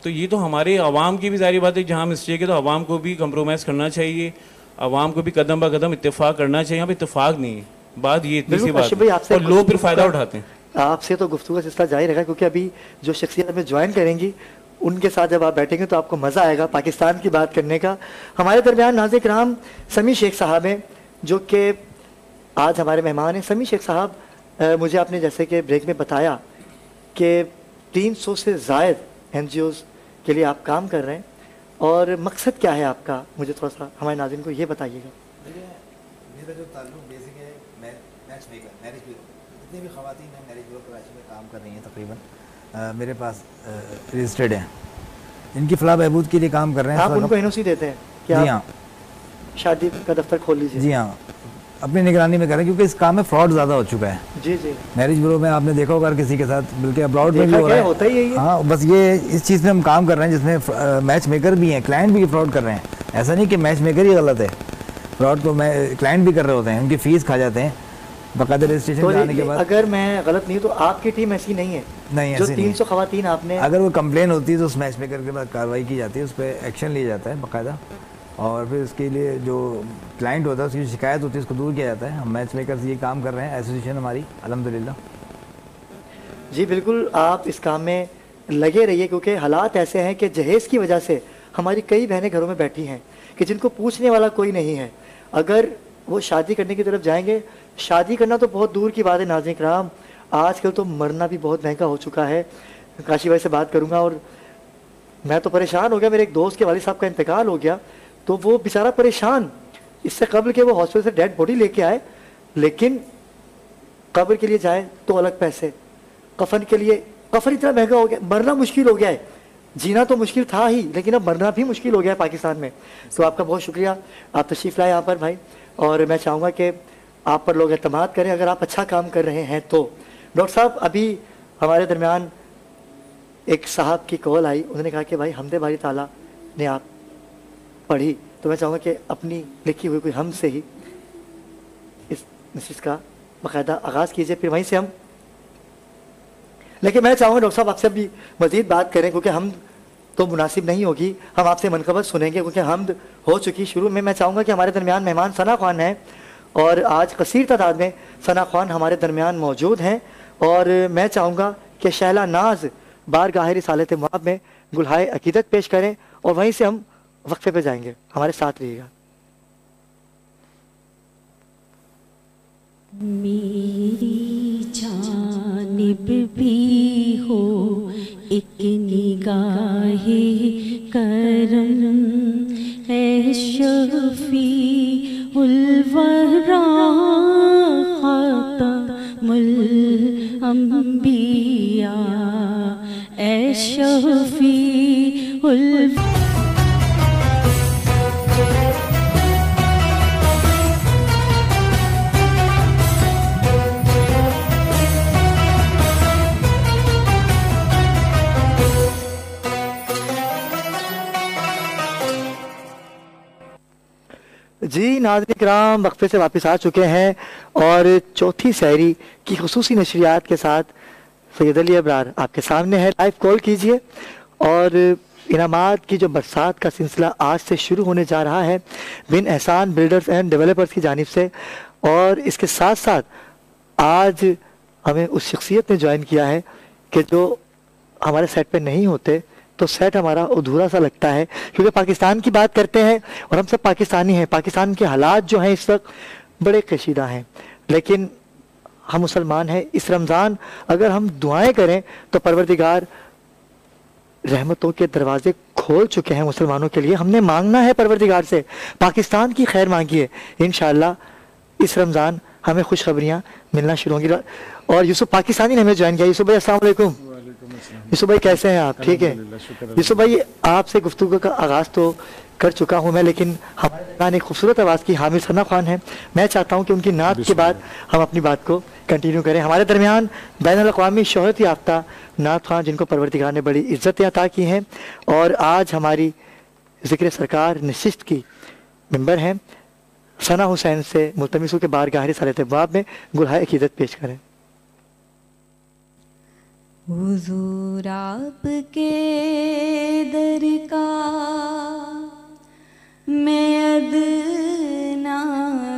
तो ये तो हमारे आवाम की भी जारी बात है, जहाँ मिस्टेक है तो आवाम को भी कंप्रोमाइज़ करना चाहिए, आवाम को भी कदम ब कदम इत्तेफाक करना चाहिए। यहाँ पे इत्तेफाक नहीं है, बात ये इतनी सी बात है, और लोग फिर फ़ायदा उठाते हैं। आपसे तो गुफ्तगू का सिलसिला जारी रहेगा, क्योंकि अभी जो शख्सियत हमें ज्वाइन करेंगी उनके साथ जब आप बैठेंगे तो आपको मज़ा आएगा पाकिस्तान की बात करने का। हमारे दरमियान नाज़िर कराम समी शेख साहब हैं, जो कि आज हमारे मेहमान हैं। समी शेख साहब, मुझे आपने जैसे कि ब्रेक में बताया कि 300 से ज़ायद NGOs के लिए आप काम कर रहे हैं, और मकसद क्या है आपका, मुझे थोड़ा सा हमारे नाज़रीन को ये बताइएगा। मेरा जो ताल्लुक बेसिक है मैच मेकर, मैरिज ब्यूरो, जितनी भी ख़वातीन हैं मैरिज ब्यूरो कराची में काम कर रही हैं तकरीबन मेरे पास रजिस्टर्ड हैं, इनकी फलाह बहबूद के लिए काम कर रहे हैं। आप उनको NOC देते हैं क्या? जी हाँ, शादी का दफ्तर खोल लीजिए। जी हाँ, अपनी निगरानी में करें, क्योंकि इस काम में फ्रॉड ज़्यादा हो चुका है। जी जी, मैरिज ब्यूरो में आपने देखा होगा किसी के साथ, बल्कि अब्रॉड में भी हो रहा है, होता ही है। हाँ, बस ये इस चीज़ में हम काम कर रहे हैं जिसमें मैच मेकर भी हैं, क्लाइंट भी फ्रॉड कर रहे हैं। ऐसा नहीं कि मैच मेकर ही गलत है, फ्रॉड तो मैं क्लाइंट भी कर रहे होते हैं, उनकी फ़ीस खा जाते हैं बाकायदा रजिस्ट्रेशन कराने के बाद। अगर मैं गलत नहीं तो आपकी टीम ऐसी नहीं है? नहीं, जो 300 खवातीन आपने, अगर वो कंप्लेन होती है तो उस मैच मेकर के बाद कार्रवाई की जाती है, उस पर एक्शन लिया जाता है बाकायदा, और फिर उसके लिए जो क्लाइंट होता है उसकी शिकायत होती है उसको दूर किया जाता है। हम मैच मेकर से ये काम कर रहे हैं, एसोसिएशन हमारी अल्हम्दुलिल्लाह। जी बिल्कुल, आप इस काम में लगे रहिए, क्योंकि हालात ऐसे हैं कि जहेज़ की वजह से हमारी कई बहनें घरों में बैठी हैं कि जिनको पूछने वाला कोई नहीं है। अगर वो शादी करने की तरफ जाएंगे, शादी करना तो बहुत दूर की बात है नाज़रीन किराम, आजकल तो मरना भी बहुत महंगा हो चुका है। काशी भाई से बात करूँगा, और मैं तो परेशान हो गया, मेरे एक दोस्त के वालिद साहब का इंतकाल हो गया, तो वो बेचारा परेशान, इससे कब्ल के वो हॉस्पिटल से डेड बॉडी लेके आए, लेकिन कब्र के लिए जाए तो अलग पैसे, कफन के लिए, कफन इतना महंगा हो गया, मरना मुश्किल हो गया है। जीना तो मुश्किल था ही, लेकिन अब मरना भी मुश्किल हो गया है पाकिस्तान में। तो आपका बहुत शुक्रिया, आप तशरीफ़ लाए यहाँ पर भाई, और मैं चाहूँगा कि आप पर लोग एतमाद करें अगर आप अच्छा काम कर रहे हैं तो। डॉक्टर साहब, अभी हमारे दरमियान एक साहब की कॉल आई, उन्होंने कहा कि भाई हमदे बारी ताला ने आप पढ़ी, तो मैं चाहूँगा कि अपनी लिखी हुई कोई हम से ही इस नशीस का बाकायदा आगाज़ कीजिए, फिर वहीं से हम। लेकिन मैं चाहूँगा डॉक्टर साहब आपसे भी मज़ीद बात करें, क्योंकि हम तो मुनासिब नहीं होगी, हम आपसे मनकबत सुनेंगे, क्योंकि हमद हो चुकी शुरू में। मैं चाहूँगा कि हमारे दरमियान मेहमान सना खान हैं, और आज कसीर तादाद में सना खान हमारे दरमियान मौजूद हैं, और मैं चाहूँगा कि शहला नाज बारगाह रिसालत मुआब में गुलहाए अकीदत पेश करें, और वहीं से हम वक्फे पे जाएंगे। हमारे साथ रहिएगा। मेरी जानिब भी हो एक निगाहे करम, ऐ शफी उल वरा खातमुल अंबिया, ऐ शफी उल जी नाज़रीन किराम, वक्फे से वापस आ चुके हैं और चौथी सहरी की खुसूसी नशरियात के साथ सैयद अली अबरार आपके सामने है। लाइव कॉल कीजिए। और इनामात की जो बरसात का सिलसिला आज से शुरू होने जा रहा है बिन एहसान बिल्डर्स एंड डेवलपर्स की जानिब से, और इसके साथ साथ आज हमें उस शख्सियत ने ज्वाइन किया है कि जो हमारे सेट पे नहीं होते तो सेट हमारा अधूरा सा लगता है, क्योंकि पाकिस्तान की बात करते हैं और हम सब पाकिस्तानी हैं। पाकिस्तान के हालात जो हैं इस वक्त बड़े कशीदा हैं, लेकिन हम मुसलमान हैं। इस रमज़ान अगर हम दुआएं करें तो परवरदिगार रहमतों के दरवाजे खोल चुके हैं मुसलमानों के लिए। हमने मांगना है परवरदिगार से, पाकिस्तान की खैर मांगिए। इंशाअल्लाह इस रमज़ान हमें खुशखबरियाँ मिलना शुरू होंगी। और यूसुफ पाकिस्तानी ने हमें ज्वाइन किया। यूसुफ भाई अस्सलाम वालेकुम। यूसुफ भाई कैसे हैं आप? ठीक है यूसुफ भाई, आपसे गुफ्तगू का आगाज़ तो कर चुका हूँ मैं, लेकिन हमारे दरमियान एक खूबसूरत आवाज़ की हामिद सना खान है। मैं चाहता हूँ कि उनकी नात के बाद हम अपनी बात को कंटिन्यू करें। हमारे दरमियान बैनुल-अक़वामी शोहरत याफ्ता नात खान, जिनको परवरदिगार ने बड़ी इज़्ज़तें अता की हैं और आज हमारी ज़िक्र सरकार नशिस्त की मेंबर हैं, सना हुसैन से मुल्तमिस के बारगाह रिसालत अब्वाब में गुलहाए अक़ीदत पेश करें। हुजूर आपके दर का मैं अदना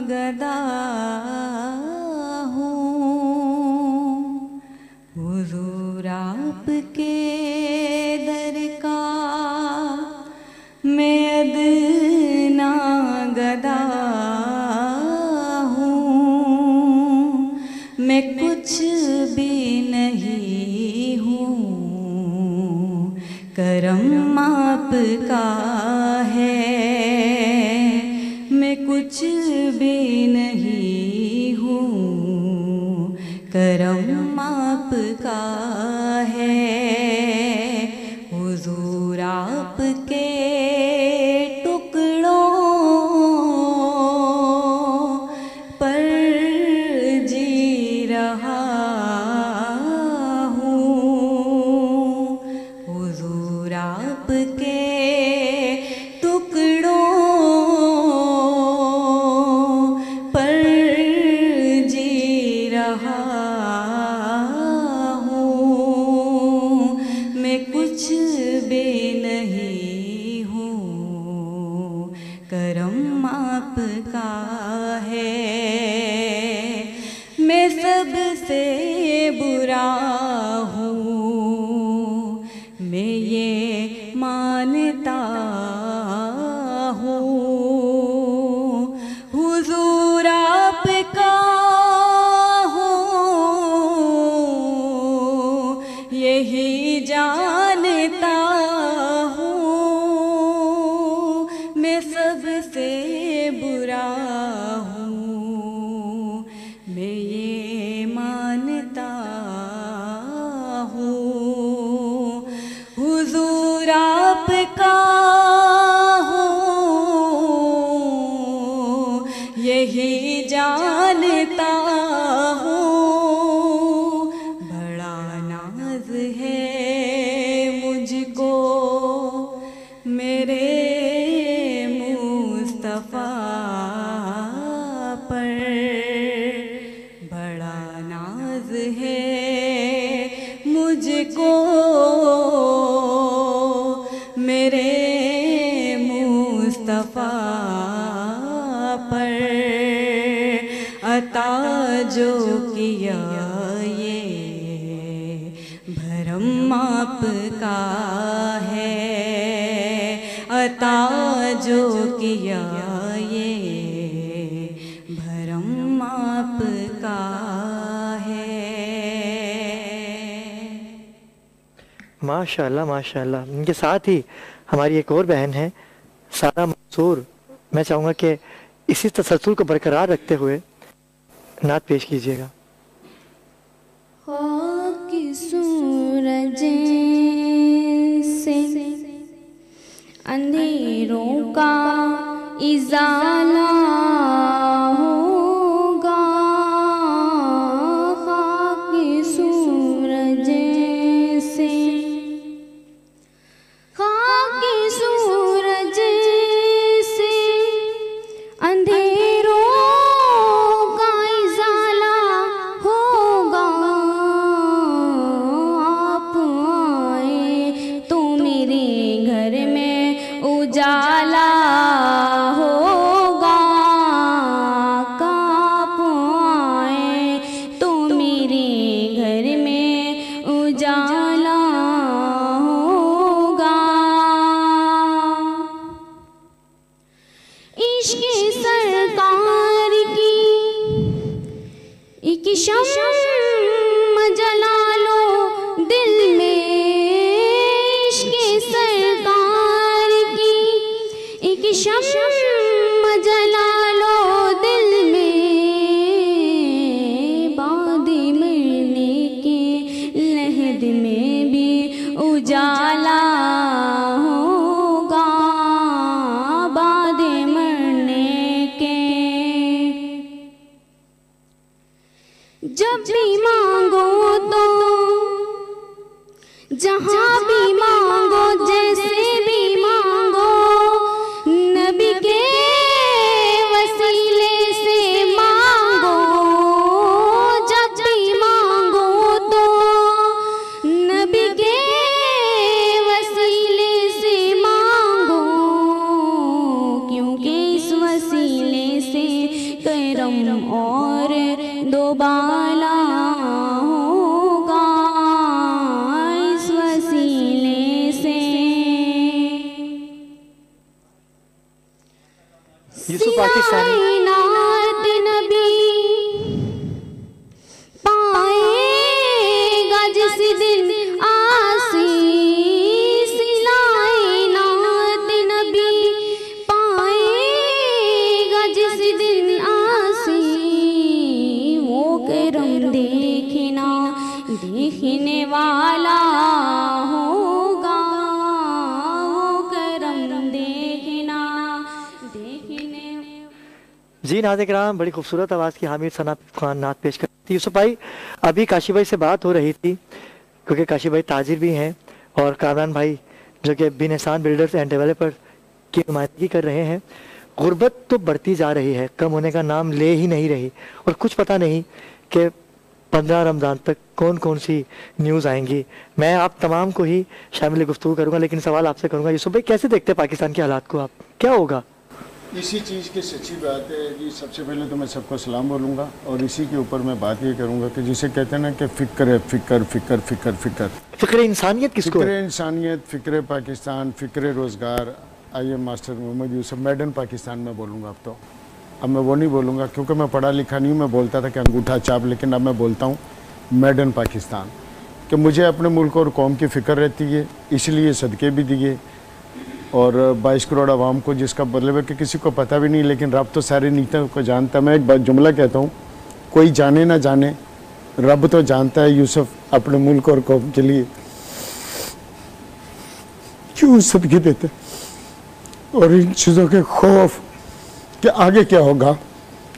गदा हूँ, हुजूर आपके दर का मैं अदना गदा हूँ, मैं कुछ भी नहीं हूँ, करम आपका है। मैं कुछ भी नहीं हूँ, करम आपका है। हुजूर आपके टुकड़ों पर जी रहा हूँ, हुजूर आपके टुकड़ों पर जी रहा हूँ, मैं कुछ भी नहीं हूँ, करम आपका है। मैं सबसे बुरा हूँ, मैं ये मानता हूँ, हुजूर आपका हूँ, यही जानता हूँ। मैं सबसे बुरा हूँ, मैं ये मानता हूँ, हुजूर आपका हूँ, यही जानता हूँ। बड़ा नाज है मुझको मेरे मुस्तफ़ा पर, बड़ा नाज है मुझको मेरे मुस्तफ़ा पर, अता जो किया ये भरम आपका है, अता जो किया ये भरम आपका है। माशाअल्लाह माशाअल्लाह। इनके साथ ही हमारी एक और बहन है सारा मंसूर। मैं चाहूँगा कि इसी तसलसल को बरकरार रखते हुए नात पेश कीजिएगा। की सूरज से अंधेरों का इजाला होगा, खाकी सूरज से, खाकी सूरज से उजाला होगा, कब आए तो मेरे घर में उजाला होगा। इश्क़ सरकार की एक शम्म जला लो दिल में, इश्क़ सरकार की एक शम्म जला लो दिल में, बाद मरने के लहद में भी उजाला होगा, बाद मरने के। जब भी मांगो तो जहाँ भी मांगो, जैसे भी मांगो, नबी के वसीले से मांगो। जब भी मांगो तो नबी के वसीले से मांगो, क्योंकि इस वसीले से करम और दोबाला होगा, इस वसीले से। यूसुफ पाकिस्तानी नात नबी पाएगा जिस दिन आसी, सिलाए नात नबी पाएगा जिस दिन आसी, वो करम देखना देखने वाला होगा, वो करम देखना देखने। जी नाज़रीन किराम, बड़ी खूबसूरत आवाज़ की हामिद सना खान नात पेश करती थी। यूसुफ भाई, अभी काशी भाई से बात हो रही थी, क्योंकि काशी भाई ताजिर भी हैं और कामरान भाई जो कि बिन एहसान बिल्डर्स एंड डेवलपर की नुमाइंदगी कर रहे हैं। गुर्बत तो बढ़ती जा रही है, कम होने का नाम ले ही नहीं रही, और कुछ पता नहीं कि 15 रमज़ान तक कौन कौन सी न्यूज़ आएंगी। मैं आप तमाम को ही शामिल गुफ्तगू करूँगा, लेकिन सवाल आपसे करूँगा, यूसुफ भाई कैसे देखते हैं पाकिस्तान के हालात को आप, क्या होगा? इसी चीज़ की सच्ची बात है कि सबसे पहले तो मैं सबको सलाम बोलूँगा, और इसी के ऊपर मैं बात ये करूँगा कि जिसे कहते हैं ना कि फ़िक्र है, फ़िक्र फ़िक्र फ़िक्र फ़िक्र फ़िक्र इंसानियत किसको है? फ़िक्र इंसानियत, फ़िक्र पाकिस्तान, फ़िक्र रोज़गार। I am master Mohammad Yusuf, made in Pakistan में बोलूँगा अब तो। अब मैं वो नहीं बोलूँगा क्योंकि मैं पढ़ा लिखा नहीं हूँ, मैं बोलता था कि अंगूठा चाप, लेकिन अब मैं बोलता हूँ मेड इन पाकिस्तान, कि मुझे अपने मुल्क और कौम की फ़िक्र रहती है, इसलिए सदक़े भी दिए। और 22 करोड़ आवाम को, जिसका मतलब है कि किसी को पता भी नहीं, लेकिन रब तो सारे नीतियों को जानता है। मैं एक बात जुमला कहता हूँ, कोई जाने ना जाने, रब तो जानता है यूसुफ अपने मुल्क और कौम के लिए क्यों सदक़े देते, और इन चीज़ों के खौफ कि आगे क्या होगा,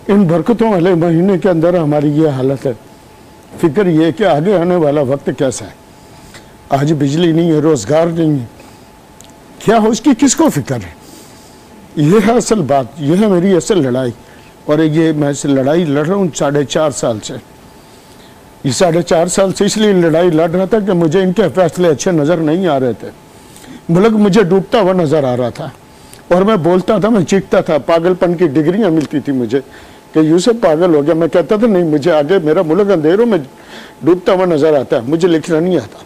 इन बरकतों वाले महीने के अंदर हमारी ये हालत है। फिक्र ये कि आगे आने वाला वक्त कैसा है। आज बिजली नहीं है, रोज़गार नहीं है, क्या हो उसकी किसको फिक्र है? ये है असल बात, ये है मेरी असल लड़ाई। और ये मैं इस लड़ाई लड़ रहा हूँ 4.5 साल से। ये 4.5 साल से इसलिए लड़ाई लड़ रहा था कि मुझे इनके फैसले अच्छे नज़र नहीं आ रहे थे। मुल्क मुझे डूबता हुआ नज़र आ रहा था, और मैं बोलता था, मैं चीखता था, पागलपन की डिग्रियाँ मिलती थी मुझे कि यूसुफ पागल हो गया। मैं कहता था नहीं, मुझे आगे मेरा मुल्क अंधेरों में डूबता हुआ नज़र आता है, मुझे लिखना नहीं आता।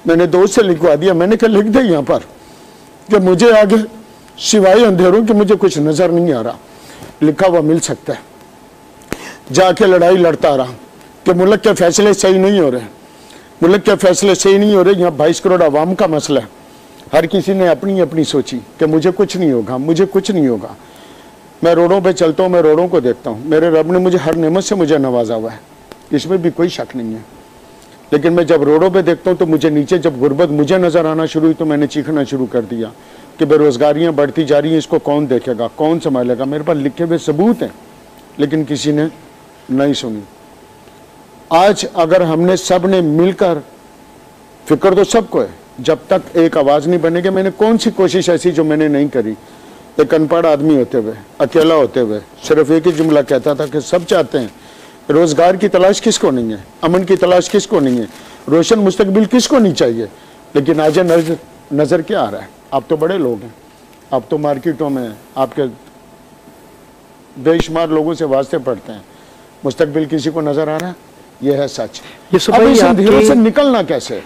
मैंने दोस्त से लिखवा दिया, मैंने कहा लिख दे यहाँ पर कि मुझे आगे सिवाय अंधेरों के मुझे कुछ नज़र नहीं आ रहा, लिखा हुआ मिल सकता है। जाके लड़ाई लड़ता रहा कि मुल्क के फैसले सही नहीं हो रहे, मुल्क के फैसले सही नहीं हो रहे। यहाँ 22 करोड़ आवाम का मसला है, हर किसी ने अपनी अपनी सोची कि मुझे कुछ नहीं होगा, मुझे कुछ नहीं होगा। मैं रोडों पे चलता हूँ, मैं रोडों को देखता हूँ, मेरे रब ने मुझे हर नेमत से मुझे नवाजा हुआ है, इसमें भी कोई शक नहीं है। लेकिन मैं जब रोडों पे देखता हूँ तो मुझे नीचे जब गुर्बत मुझे नज़र आना शुरू हुई तो मैंने चीखना शुरू कर दिया कि बेरोज़गारियाँ बढ़ती जा रही हैं, इसको कौन देखेगा, कौन संभालेगा। मेरे पास लिखे हुए सबूत हैं, लेकिन किसी ने नहीं सुनी। आज अगर हमने सब ने मिलकर, फिक्र तो सबको है, जब तक एक आवाज़ नहीं बनेगी। मैंने कौन सी कोशिश ऐसी जो मैंने नहीं करी। एक अनपढ़ आदमी होते हुए, अकेला होते हुए, सिर्फ एक ही जुमला कहता था कि सब चाहते हैं, रोज़गार की तलाश किसको नहीं है, अमन की तलाश किसको नहीं है, रोशन मुस्तकबिल किसको नहीं चाहिए। लेकिन आज नज़र क्या आ रहा है, आप तो बड़े लोग हैं, अब तो मार्केटों में आपके बेशुमार लोगों से वास्ते पड़ते हैं, मुस्तकबिल किसी को नजर आ रहा है? ये है सच। अब इस अंधेरों से निकलना कैसे?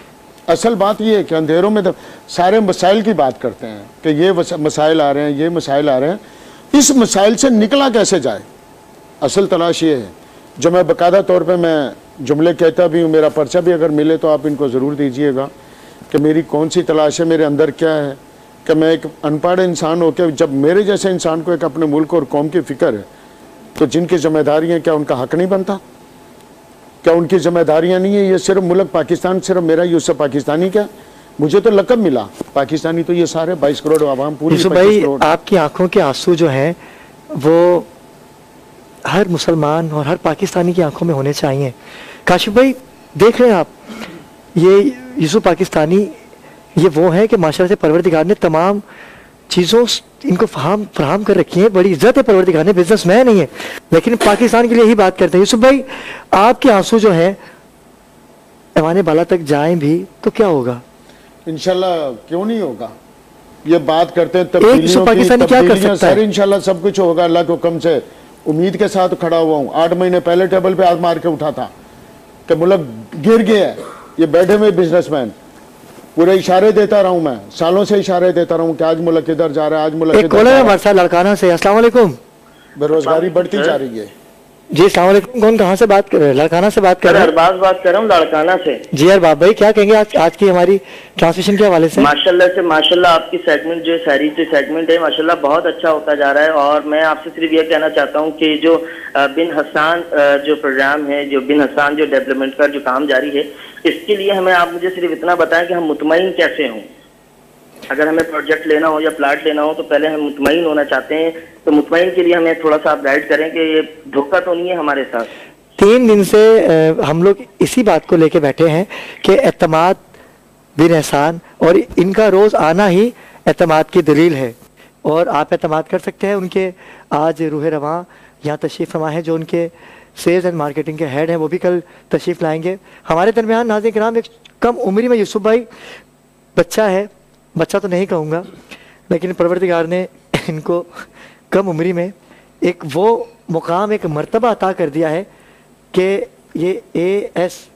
असल बात ये है कि अंधेरों में तो सारे मसाइल की बात करते हैं कि ये मसाइल आ रहे हैं, ये मसाइल आ रहे हैं, इस मसाइल से निकला कैसे जाए? असल तलाश ये है, जो मैं बाकायदा तौर पे मैं जुमले कहता भी हूँ, मेरा पर्चा भी अगर मिले तो आप इनको ज़रूर दीजिएगा कि मेरी कौन सी तलाश है, मेरे अंदर क्या है, कि मैं एक अनपढ़ इंसान होकर जब मेरे जैसे इंसान को एक अपने मुल्क और कौम की फ़िक्र है, तो जिनकी जिम्मेदारी है क्या उनका हक नहीं बनता? क्या उनकी जिम्मेदारियाँ नहीं है? ये सिर्फ मुल्क पाकिस्तान, सिर्फ मेरा यूसुफ पाकिस्तानी क्या? मुझे तो लक़ब मिला पाकिस्तानी, तो ये सारे 22 करोड़ आवाम पूरी। यूसुफ भाई, आपकी आंखों के आंसू जो हैं वो हर मुसलमान और हर पाकिस्तानी की आंखों में होने चाहिए। काशिफ भाई, देख रहे हैं आप, ये यूसुफ पाकिस्तानी ये वो है कि माशाल्लाह से परवरदिगार ने तमाम चीज़ों इनको फराहम कर रखी है। बड़ी इज्जत है परवरदिगार ने, बिजनेसमैन नहीं है लेकिन पाकिस्तान के लिए ही बात करते हैं। यूसुफ भाई, आपके आंसू जो हैं ऐवान बाला तक जाएं भी तो क्या होगा? इंशाल्लाह क्यों नहीं होगा? ये बात करते हैं पाकिस्तानी क्या कर सकता है? इंशाल्लाह सब कुछ होगा अल्लाह के हुक्म से। उम्मीद के साथ खड़ा हुआ हूँ। 8 महीने पहले टेबल पे हाथ मार के उठा था कि मुल्क गिर गया है। ये बैठे हुए बिजनेसमैन पूरे इशारे देता रहा हूँ, मैं सालों से इशारे देता रहा हूँ कि आज मुल्क किधर जा रहा है, आज मुल्क किधर जा रहा है। लड़काना से अस्सलाम वालेकुम। बेरोजगारी बढ़ती जा रही है जी। अस्सलाम वालेकुम। कौन कहाँ से बात कर रहे हैं? लड़काना से बात कर रहे हैं? अरबाज बात कर रहा हूँ लड़काना से। जी अरबाज भाई, क्या कहेंगे आज की हमारी ट्रांसमिशन के हवाले से? माशाल्लाह आपकी सेगमेंट जो सारी जो सेगमेंट है माशाल्लाह बहुत अच्छा होता जा रहा है। और मैं आपसे सिर्फ ये कहना चाहता हूँ कि जो बिन हसान जो प्रोग्राम है, जो बिन हसान जो डेवलपमेंट का जो काम जारी है, इसके लिए हमें आप मुझे सिर्फ इतना बताएं कि हम मुतमईन कैसे हों। अगर हमें प्रोजेक्ट लेना हो या प्लाट लेना हो तो पहले हम मुतमईन होना चाहते हैं, तो मुतमईन के लिए हमें थोड़ा सा आप गाइड करें कि ये धोखा तो नहीं है हमारे साथ। 3 दिन से हम लोग इसी बात को लेके बैठे हैं कि एतमाद बिन एहसान और इनका रोज़ आना ही एतमाद की दलील है और आप एतमाद कर सकते हैं। उनके आज रूह रवां यहाँ तशरीफ़ फरमा है, जो उनके सेल्स एंड मार्केटिंग के हेड हैं, वो भी कल तशरीफ़ लाएंगे हमारे दरमियान। नाज़रीन किराम, एक कम उम्री में यूसुफ भाई बच्चा है, बच्चा तो नहीं कहूँगा लेकिन परवरदिगार ने इनको कम उम्री में एक वो मुकाम, एक मर्तबा अता कर दिया है कि ये ASP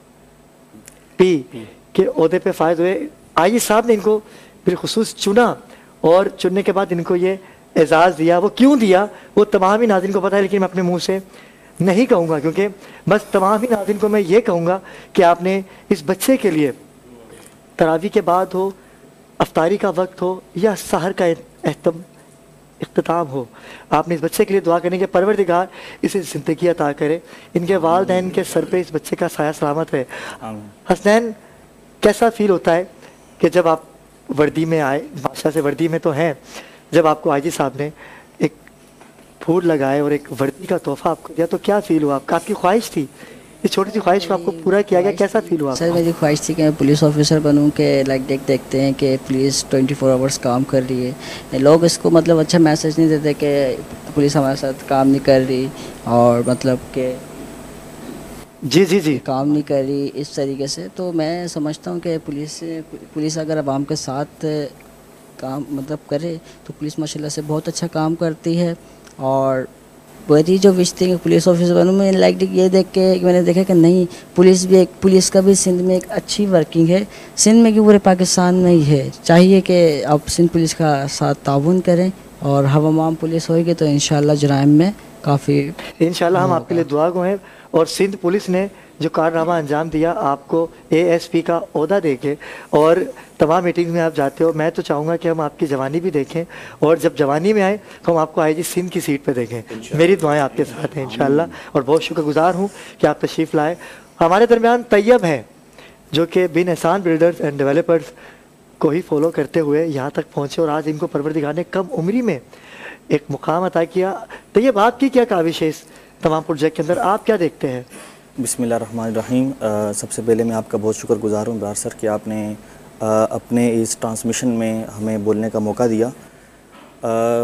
के ओहदे पे फायद हुए। आई साहब ने इनको बिलखुसूस चुना और चुनने के बाद इनको ये एजाज़ दिया। वो क्यों दिया वो तमाम ही नाज़रीन को पता है, लेकिन मैं अपने मुंह से नहीं कहूँगा, क्योंकि बस तमाम ही नाज़रीन को मैं ये कहूँगा कि आपने इस बच्चे के लिए तरावी के बाद हो, अफ्तारी का वक्त हो या सहर का इख्तिताम हो, आपने इस बच्चे के लिए दुआ करने के परवरदिगार इसे ज़िंदगी अता करे, इनके वालिदैन के सर पे इस बच्चे का साया सलामत रहे। हसनैन, कैसा फील होता है कि जब आप वर्दी में आए, बादशाह से वर्दी में तो हैं, जब आपको आईजी साहब ने एक फूल लगाए और एक वर्दी का तोहफा आपको दिया, तो क्या फील हुआ? आपकी ख्वाहिश थी, इस छोटी सी ख्वाहिश को आपको पूरा किया गया, कैसा फील हुआ? सर मेरी ख्वाहिश थी कि मैं पुलिस ऑफिसर बनूं, कि लाइक देखते हैं कि पुलिस 24 आवर्स काम कर रही है, लोग इसको मतलब अच्छा मैसेज नहीं देते कि पुलिस हमारे साथ काम नहीं कर रही और मतलब कि जी काम नहीं कर रही इस तरीके से। तो मैं समझता हूँ कि पुलिस अगर आवाम के साथ काम मतलब करे तो पुलिस माशाल्लाह से बहुत अच्छा काम करती है। और वही जो विश थी पुलिस ऑफिसर बनूँ, मैं लाइक ये देख के मैंने देखा कि नहीं, पुलिस का भी सिंध में एक अच्छी वर्किंग है, सिंध में कि पूरे पाकिस्तान में ही है। चाहिए कि आप सिंध पुलिस का साथ ताउन करें और हवामाम पुलिस होगी तो इंशाल्लाह जराइम में काफ़ी इंशाल्लाह हम आपके लिए दुआ गो हैं। और सिंध पुलिस ने जो कारनामा अंजाम दिया, आपको ASP का ओहदा देके और तमाम मीटिंग्स में आप जाते हो, मैं तो चाहूँगा कि हम आपकी जवानी भी देखें और जब जवानी में आए तो हम आपको IG सिंध की सीट पे देखें। मेरी दुआएं आपके साथ हैं इंशाल्लाह, और बहुत शुक्रगुजार हूँ कि आप तशरीफ़ लाए। हमारे दरमियान तैयब हैं जो कि बिन एहसान बिल्डर्स एंड डेवलपर्स को ही फॉलो करते हुए यहाँ तक पहुँचे और आज इनको परवरदिगार ने कम उम्री में एक मुकाम अता किया। तैयब, आपकी क्या काविश है इस तमाम प्रोजेक्ट के अंदर, आप क्या देखते हैं? बिस्मिल्लाहिर्रहमानिर्रहीम। सबसे पहले मैं आपका बहुत शुक्रगुजार हूँ ब्रार सर कि आपने अपने इस ट्रांसमिशन में हमें बोलने का मौका दिया।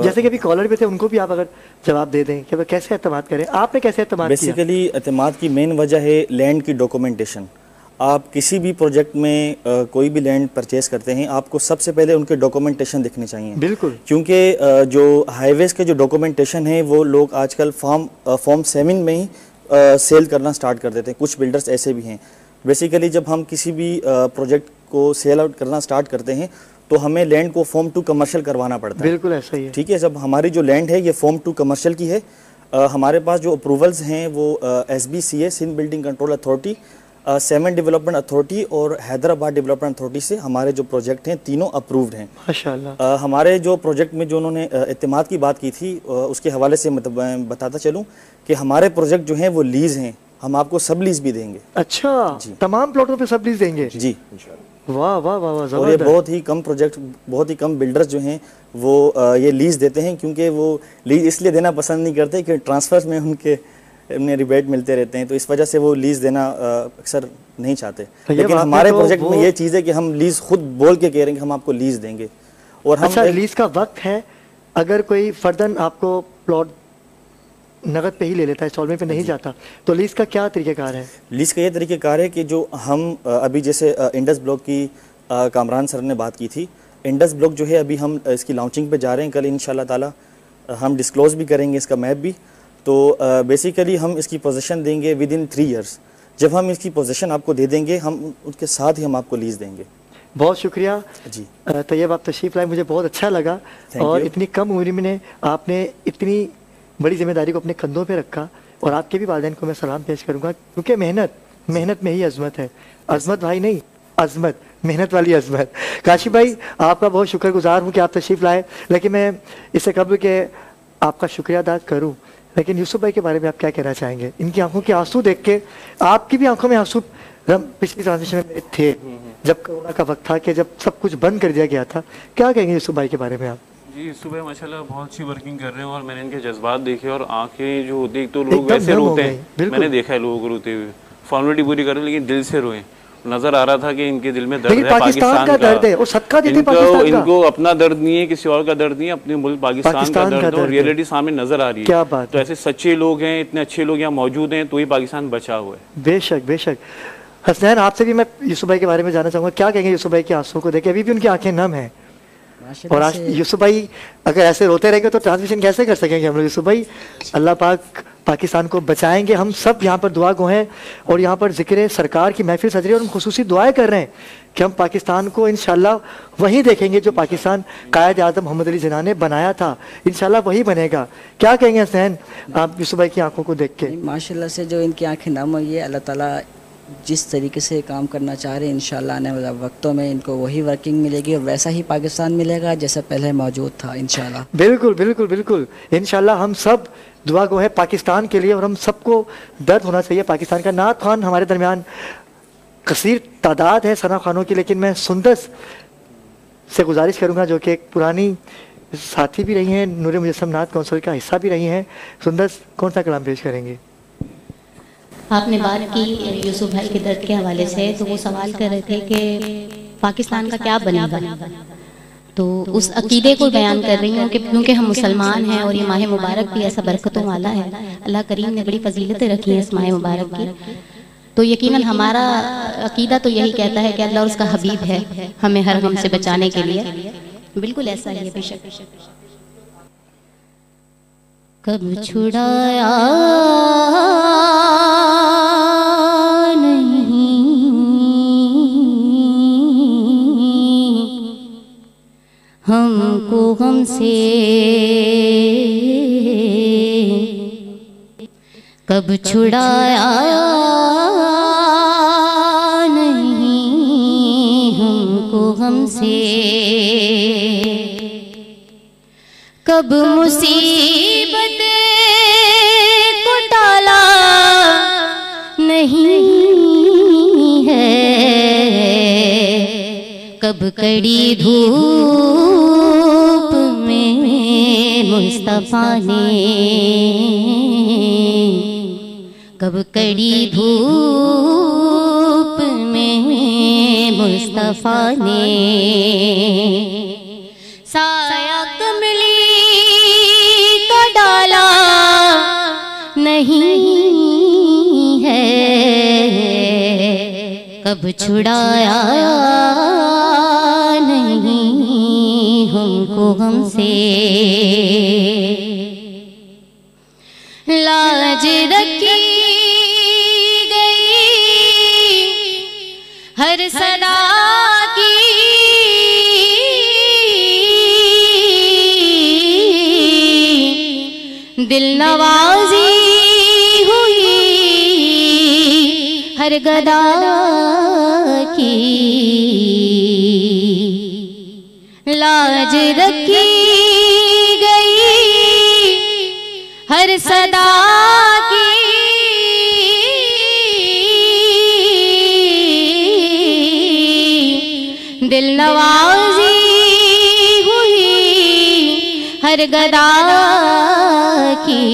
जैसे कि अभी कॉलर भी थे, उनको भी आप अगर जवाब दे दें कि वह कैसे एतमाद करें, आपने कैसे एतमाद किया? बेसिकली एतमाद की मेन वजह है लैंड की डॉक्यूमेंटेशन। आप किसी भी प्रोजेक्ट में कोई भी लैंड परचेस करते हैं, आपको सबसे पहले उनके डॉक्यूमेंटेशन दिखने चाहिए। बिल्कुल, क्योंकि जो हाईवेज़ के जो डॉक्यूमेंटेशन है वो लोग आजकल फॉर्म 7 में ही सेल करना स्टार्ट कर देते हैं। कुछ बिल्डर्स ऐसे भी हैं। बेसिकली जब हम किसी भी प्रोजेक्ट को सेल आउट करना स्टार्ट करते हैं तो हमें लैंड को फॉर्म 2 कमर्शियल करवाना पड़ता है। बिल्कुल ऐसा ही है। ठीक है, जब हमारी जो लैंड है ये फॉर्म 2 कमर्शियल की है, हमारे पास जो अप्रूवल्स हैं वो SBCA Sindh building control authority, 7 development authority और हैदराबाद डेवलपमेंट अथॉरिटी से हमारे जो प्रोजेक्ट हैं तीनों अप्रूव्ड हैं माशाल्लाह। हमारे जो प्रोजेक्ट में जो उन्होंने इत्तेमाद की बात की थी उसके हवाले से मतलब मैं बताता चलूँ कि हमारे प्रोजेक्ट जो हैं वो लीज हैं, हम आपको सब लीज भी देंगे। अच्छा जी, तमाम प्लॉटों पे सब लीज देंगे जी? वाह वाह वाह वाह। और ये बहुत ही कम प्रोजेक्ट, बहुत ही कम बिल्डर्स जो हैं वो ये लीज देते हैं, क्योंकि वो लीज इसलिए देना पसंद नहीं करते कि ट्रांसफर्स में उन्हें रिबेट मिलते रहते हैं, तो इस वजह से वो लीज देना अक्सर नहीं चाहते। लेकिन हमारे प्रोजेक्ट में ये चीज़ है कि हम लीज खुद बोल के कह रहे हैं कि हम आपको लीज देंगे। और हम अच्छा, लीज का वक्त है, अगर कोई फर्दन आपको प्लॉट नगद पे ही ले लेता है, इंस्टॉलमेंट पे नहीं जाता, तो लीज का क्या तरीक़ेकार है? लीज का ये तरीक़ेकार है कि जो हम अभी जैसे इंडस ब्लॉक की कामरान सर ने बात की थी, इंडस ब्लॉक जो है अभी हम इसकी लॉन्चिंग पे जा रहे हैं, कल इंशाल्लाह ताला हम डिस्क्लोज भी करेंगे इसका मैप भी। तो बेसिकली हम इसकी पोजीशन देंगे विद इन 3 इयर्स। जब हम इसकी पोजीशन आपको दे देंगे, हम उसके साथ ही हम आपको लीज देंगे। बहुत शुक्रिया जी तैयब, आप तशरीफ़ लाए, मुझे बहुत अच्छा लगा। और इतनी कम उम्र में आपने इतनी बड़ी जिम्मेदारी को अपने कंधों पे रखा, और आपके भी वालिदैन को मैं सलाम पेश करूँगा, क्योंकि मेहनत में ही अजमत है। अजमत भाई नहीं, अजमत, मेहनत वाली अजमत। काशिफ भाई, आपका बहुत शुक्रगुजार हूँ कि आप तशरीफ़ लाए, लेकिन मैं इससे कबल के आपका शुक्रिया अदा करूँ, लेकिन यूसुफ भाई के बारे में आप क्या कहना चाहेंगे? इनकी आंखों के आंसू देख के, आपकी भी आंखों में आंसू पिछली ट्रांजिशन में मेरे थे, जब कोरोना का वक्त था कि जब सब कुछ बंद कर दिया गया था, क्या कहेंगे यूसुफ भाई के बारे में आप? जी, सुबह माशाल्लाह बहुत अच्छी वर्किंग कर रहे हैं, और मैंने इनके जज्बात देखे और आंखें जो होती, तो लोग वैसे रोते हैं, मैंने देखा है लोगों को रोते हुए, फॉर्मेलिटी पूरी कर रहे हैं लेकिन दिल से रोए। नजर आ रहा था कि इनके दिल में दर्द है, पाकिस्तान का दर्द है, और सदका देते पाकिस्तान का। इनको अपना दर्द नहीं है, किसी और का दर्द नहीं है, अपने मुल्क पाकिस्तान का दर्द है, और रियलिटी सामने नजर आ रही है। क्या बात। तो ऐसे सच्चे लोग हैं, इतने अच्छे लोग यहाँ मौजूद हैं, तो ही पाकिस्तान बचा हुआ है। बेशक बेशक। हसनैन, आपसे भी मैं यूसुफ भाई के बारे में जानना चाहूँगा, क्या कहेंगे यूसुफ भाई के आंसू को देखे? अभी भी उनकी आंखें नम हैं, और आज यूसुफ भाई अगर ऐसे रोते रहेंगे तो ट्रांसमिशन कैसे कर सकेंगे हम लोग? यूसुफ भाई, अल्लाह पाक पाकिस्तान को बचाएंगे। हम सब यहाँ पर दुआ गो हैं, और यहाँ पर जिक्र सरकार की महफिल सज रही है, और हम खुसूसी दुआएं कर रहे हैं कि हम पाकिस्तान को इंशाल्लाह वही देखेंगे जो पाकिस्तान कायद आज़म मोहम्मद अली जिन्ना ने बनाया था, इंशाल्लाह वही बनेगा। क्या कहेंगे हसनैन आप यूसुफ भाई की आंखों को देख के? माशाल्लाह से जो इनकी आंखें नम हुई है, अल्लाह ताला जिस तरीके से काम करना चाह रहे हैं, इंशाल्लाह आने वाले वक्तों में इनको वही वर्किंग मिलेगी, और वैसा ही पाकिस्तान मिलेगा जैसा पहले मौजूद था इंशाल्लाह। बिल्कुल बिल्कुल बिल्कुल, इंशाल्लाह हम सब दुआ गो है पाकिस्तान के लिए, और हम सबको दर्द होना चाहिए पाकिस्तान का। नात खान हमारे दरमियान कसीर तादाद है सना खानों की, लेकिन मैं सुंदस से गुजारिश करूँगा, जो कि एक पुरानी साथी भी रही हैं, नूर मुजस्सम नात काउंसिल का हिस्सा भी रही हैं। सुंदस, कौन सा कलाम पेश करेंगे? आपने बात की यूसुफ भाई के दर्द के हवाले से, तो वो सवाल कर रहे थे कि पाकिस्तान का क्या बनेगा, तो उस अकीदे को बयान कर रही हूँ कि क्योंकि हम मुसलमान हैं और ये माह मुबारक भी ऐसा बरकतों वाला है, अल्लाह करीम ने बड़ी फजीलतें रखी हैं इस माह मुबारक की, तो यकीनन हमारा अकीदा तो यही कहता है कि अल्लाह और उसका हबीब है हमें हर गम से बचाने के लिए। बिल्कुल ऐसा ही है बेशक। कब छुड़ाया हमको हमसे, कब छुड़ाया नहीं हमको हमसे, कब मुसीबत को टाला नहीं है, कब कड़ी धूप में मुस्तफा ने, कब कड़ी धूप में मुस्तफा ने साया कमली का डाला नहीं है, कब कब छुड़ाया नहीं हमको हमसे, लाज रखी गई हर सदा की, दिल नवाजी हुई हर गदा की, लाज रखी गई हर सदा की, दिल नवाजी हुई हर गदा की।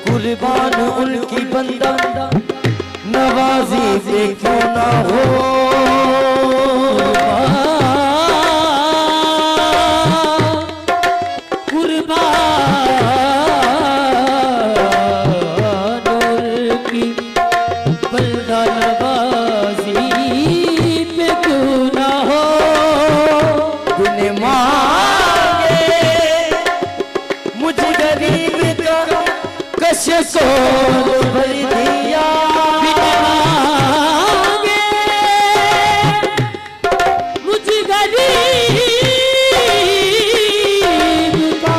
कुर्बान उनकी बंदा नवाजी से क्यों ना हो, कुर्बान उनकी बंदा नवाजी पे क्यों ना हो, बिन मांगे मुझे गरीब का कश को भर दिया, बिन मांगे मुझे गरीब का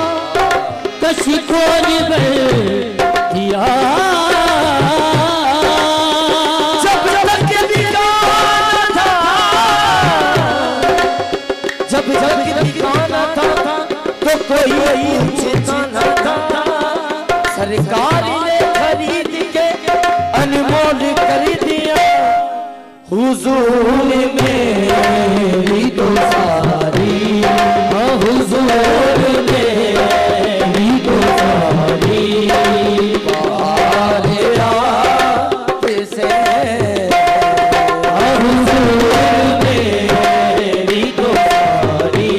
कश को भर दिया, जब तक बिकाना था, जब तक बिकाना था तो कोई पूछता न था, सरकार ने खरीद के अनमोल कर दिया, हुजूर मेरी तो सारी, हुजूर मेरी तो सारी बाहर रात से, हुजूर मेरी तो सारी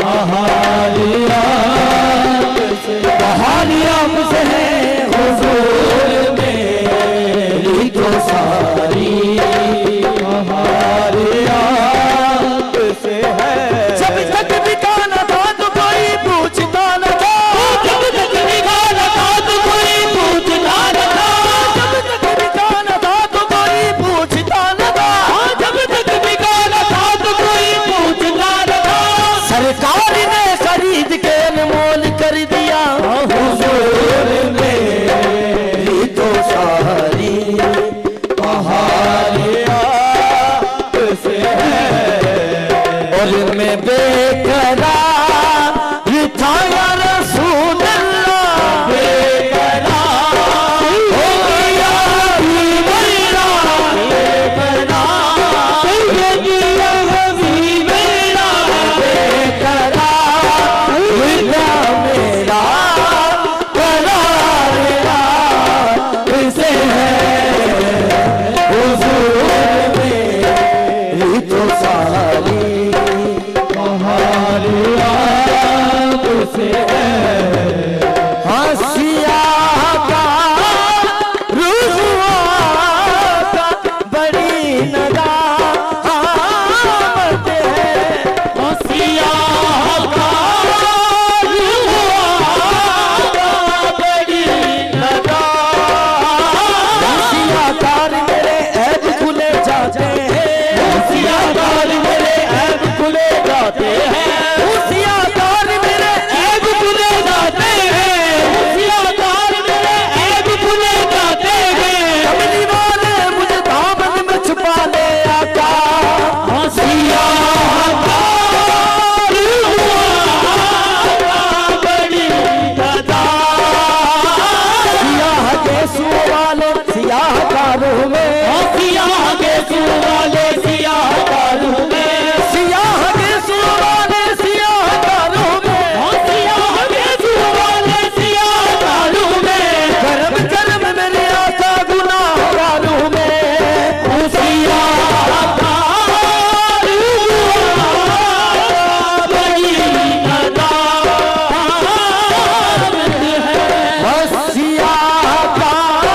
बाहर रात से, बाहर रात से है हुजूर मेरी तो सारी बाहर जाते हैं, होशियार मेरे ऐब भूले जाते हैं, होशियार मेरे ऐब भूले जाते हैं। कमली वाले मुझे दामन में छुपा ले आका, बड़ी दादा सियाह के सुवाले सियाहकारों में, सियाह के सुवाले सियाहकारों में, सियाह के सुवाले सियाहकारों में, सियाह के सुवाले सियाहकारों में, कर्म कर्म मेरे आका गुनाहगारों में, सियाहकार बड़ी अदा बस सियाहकार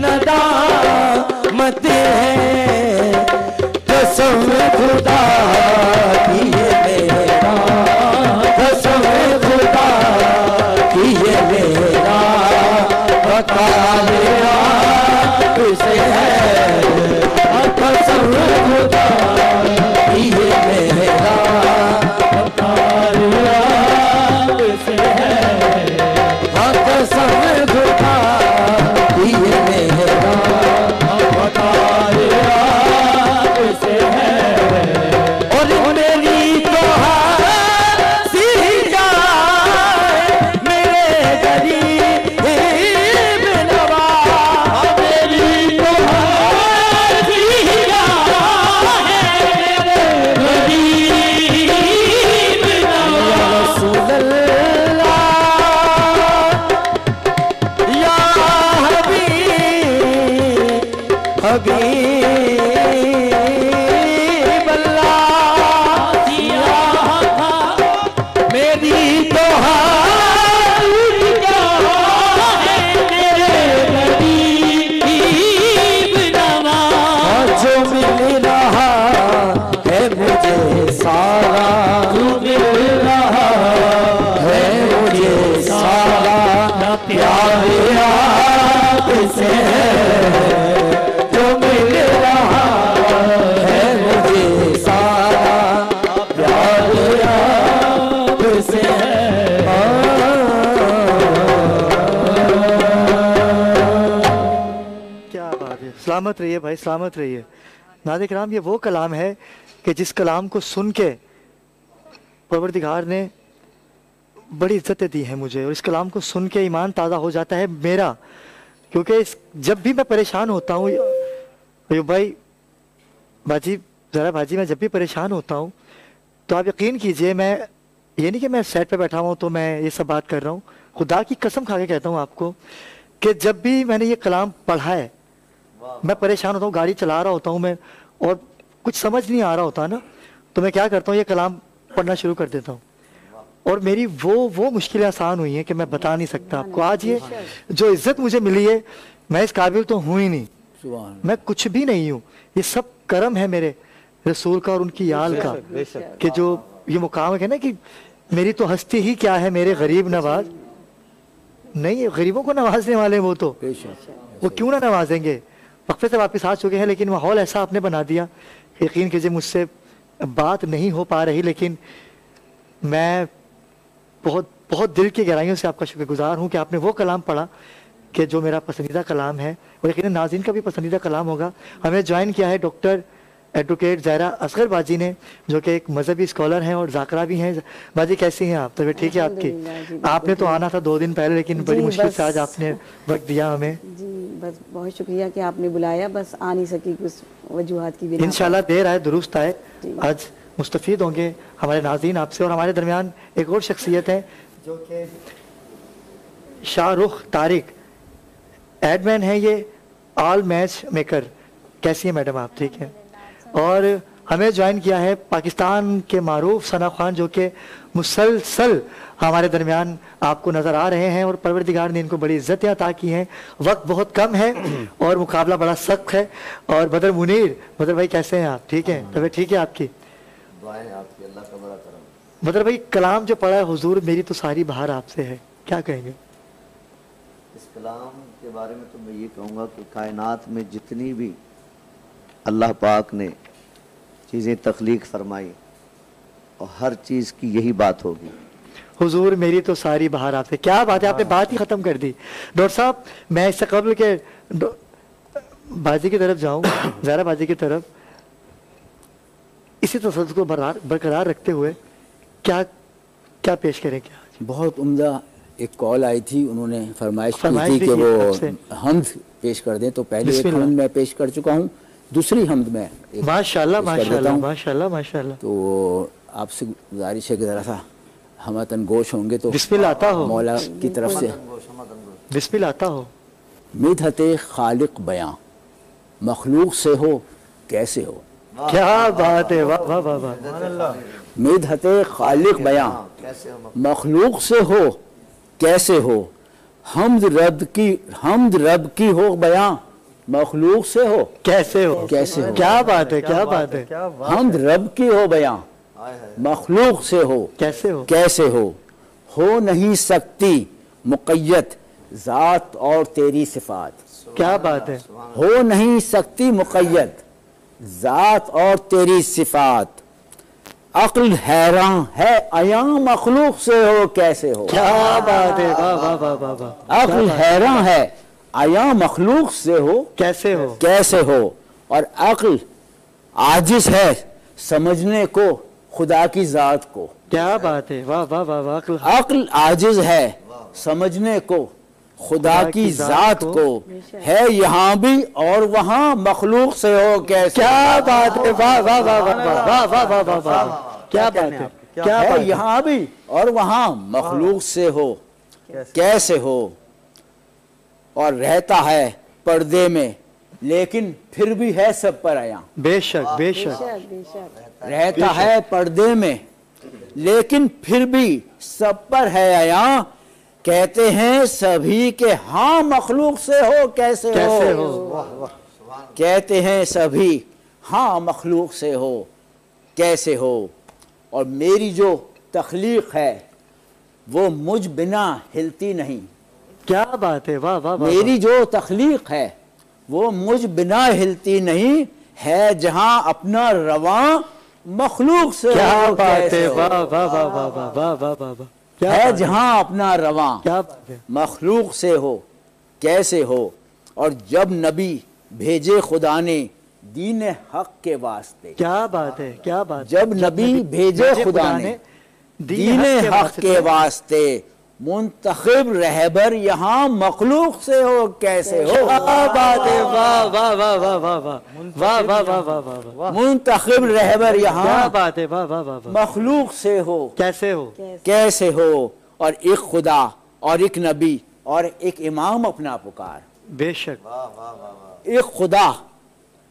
नदामत है, कसम खुदा की ये मेरा, कसम खुदा की ये मेरा, बता मेरा किसे है, कसम खुदा की ये मेरा, बता मेरा किसे है, कसम खुदा की ये मेरा, बता मेरा किसे है। और मेरी तो हंसी जाए मेरे गरीब नवा, मेरी तो हंसी जाए मेरे गरीब नवा, रसूल अल्लाह या हबीब अल्लाह, मेरी तो हाल है मेरे गरीब नवा, जो मिल रहा है मुझे सारा, जो मिल रहा है मुझे सारा, प्यार आपसे है, जो मिल रहा है मुझे सारा, प्यार आपसे है। क्या बात है, सलामत रहिए भाई, सलामत रहिए। नाज़रीन किराम, ये वो कलाम है कि जिस कलाम को सुन के परवरदिगार ने बड़ी इज्जतें दी हैं मुझे, और इस कलाम को सुन के ईमान ताज़ा हो जाता है मेरा, क्योंकि जब भी मैं परेशान होता हूँ अयूब भाई, बाजी ज़रा बाजी, मैं जब भी परेशान होता हूँ तो आप यकीन कीजिए, मैं ये नहीं कि मैं सेट पे बैठा हूँ तो मैं ये सब बात कर रहा हूँ, खुदा की कसम खा के कहता हूँ आपको कि जब भी मैंने ये कलाम पढ़ा है, मैं परेशान होता हूँ, गाड़ी चला रहा होता हूँ मैं, और कुछ समझ नहीं आ रहा होता ना, तो मैं क्या करता हूँ, ये कलाम पढ़ना शुरू कर देता हूँ, और मेरी वो मुश्किलें आसान हुई हैं कि मैं बता नहीं सकता आपको। आज ये जो इज्जत मुझे मिली है, मैं इस काबिल तो हूँ ही नहीं, मैं कुछ भी नहीं हूँ, ये सब करम है मेरे रसूल का और उनकी याल का, कि जो ये मुकाम है ना कि मेरी तो हस्ती ही क्या है मेरे गरीब नवाज, नहीं गरीबों को नवाजने वाले वो तो, वो क्यों ना नवाजेंगे। वक्फे से वापस आ चुके हैं, लेकिन माहौल ऐसा आपने बना दिया, यकीन कीजिए मुझसे बात नहीं हो पा रही, लेकिन मैं बहुत बहुत दिल की गहराइयों से आपका शुक्रगुजार हूँ कि आपने वो कलाम पढ़ा कि जो मेरा पसंदीदा कलाम है, और यकीन नाज़रीन का भी पसंदीदा कलाम होगा। हमें ज्वाइन किया है डॉक्टर एडवोकेट ज़ायरा असगर बाजी ने, जो कि एक मजहबी स्कॉलर हैं और ज़ाकरा भी हैं। बाजी कैसी हैं आप, तबीयत ठीक है आपकी? आपने तो आना था 2 दिन पहले, लेकिन बड़ी मुश्किल से आज आपने वक्त दिया हमें। जी बस बहुत शुक्रिया कि आपने बुलाया, बस आ नहीं सकी कुछ वजूहात की बिना। इंशाल्लाह देर आए दुरुस्त आए, आज मुस्तफ़ीद होंगे हमारे नाज़रीन आपसे। और हमारे दरमियान एक और शख्सियत है जो कि शाहरुख तारिक, एडमैन है ये, ऑल मैच मेकर। कैसी है मैडम आप, ठीक है? और हमें ज्वाइन किया है पाकिस्तान के मारूफ सना खान, जो कि मुसलसल हमारे दरमियान आपको नज़र आ रहे हैं, और परवरदिगार ने इनको बड़ी इज्जतें अता की हैं। वक्त बहुत कम है और मुकाबला बड़ा सख्त है। और बदर मुनीर, बदर भाई कैसे हैं आप, ठीक है? तबीयत ठीक है आपकी? आपकी अल्लाह का बड़ा करम। बदर भाई कलाम जो पढ़ा है हुजूर, मेरी तो सारी बहार आपसे है, क्या कहेंगे इस कलाम के बारे में? तो मैं ये कहूँगा कि कायनात में जितनी भी अल्लाह पाक ने चीज़ें तख्लीक फरमाई और हर चीज़ की यही बात होगी। हुजूर मेरी तो सारी बहार आपसे। क्या बात है, आपने बात ही ख़त्म कर दी। डॉक्टर साहब मैं इससे कबल के बाजी की तरफ जाऊँ, ज़ारा बाजी की तरफ, इसी तसल्सल को बरकरार रखते हुए क्या क्या पेश करें? क्या बहुत उम्दा एक कॉल आई थी, उन्होंने फरमाइश की थी कि वो हमद पेश कर दें, तो पहले एक हमद मैं पेश कर चुका हूँ, दूसरी हमद में माशाल्लाह माशाल्लाह माशाल्लाह माशाल्लाह। तो आपसे गुजारिश है कि ज़रा सा हमतन गोश होंगे तो बिस्मिल्लाह आता हो मौला की तरफ से। बिस्मिल्लाह आता हो। मिदहते खालिक बयां मखलूक से हो कैसे हो। क्या बात है, वाह वाह वाह वाह। मिदहते खालिक बयां मखलूक से हो कैसे हो, हमद रब की हो बयां मखलूक से हो कैसे हो। कैसे हो, क्या बात है, क्या बात है। हमद रब की हो बयां मखलूक से हो कैसे हो। कैसे हो नहीं सकती मुक़य्यद ज़ात और तेरी सिफात। क्या बात है। हो नहीं सकती मुक़य्यद ज़ात और तेरी सिफात। अक्ल हैरान है अयां मखलूक से हो कैसे हो। क्या बात है, वाह वाह वाह वाह वाह। अक्ल हैरान है अयां मखलूक से हो कैसे हो। कैसे हो। और अक्ल आजिज है समझने को खुदा की जात को। क्या बात है, वाह वाह वाह वाह। अक्ल आजिज है समझने को खुदा की जात को, है यहाँ भी और वहाँ मखलूक से हो कैसे। क्या बात है, वाह वाह वाह वाह वाह वाह वाह वाह वाह। क्या बात है, क्या है यहाँ भी और वहाँ मखलूक से हो कैसे हो। और रहता है पर्दे में लेकिन फिर भी है सब पर आया। बेशक बेशक। रहता है पर्दे में लेकिन फिर भी सब पर है आया। कहते हैं सभी के हाँ मखलूक से हो कैसे हो। कहते हैं सभी हाँ मखलूक से हो कैसे हो। और मेरी जो तख्लीक है वो मुझ बिना हिलती नहीं। क्या बात है, वाह वाह। मेरी जो तख्लीक है वो मुझ बिना हिलती नहीं, है जहां अपना रवा मखलूक से। क्या बात है, वाह वाह वाह वाह वाह वाह वाह। है जहां अपना रवा क्या बात है। मखलूक से हो कैसे हो। और जब नबी भेजे खुदा ने दीन हक के वास्ते। क्या बात है, क्या बात। जब नबी भेजे खुदा ने दीन हक के वास्ते, मुंतखब रहबर यहाँ मखलूक से हो कैसे हो। क्या बात है, वाह वाह वाह वाह वाह वाह वाह वाह वाह वाह। मुंतखब रहबर यहाँ क्या बात है, वाह वाह वाह। मखलूक से हो कैसे हो कैसे हो। और एक खुदा और एक नबी और एक इमाम अपना पुकार। बेशक। एक खुदा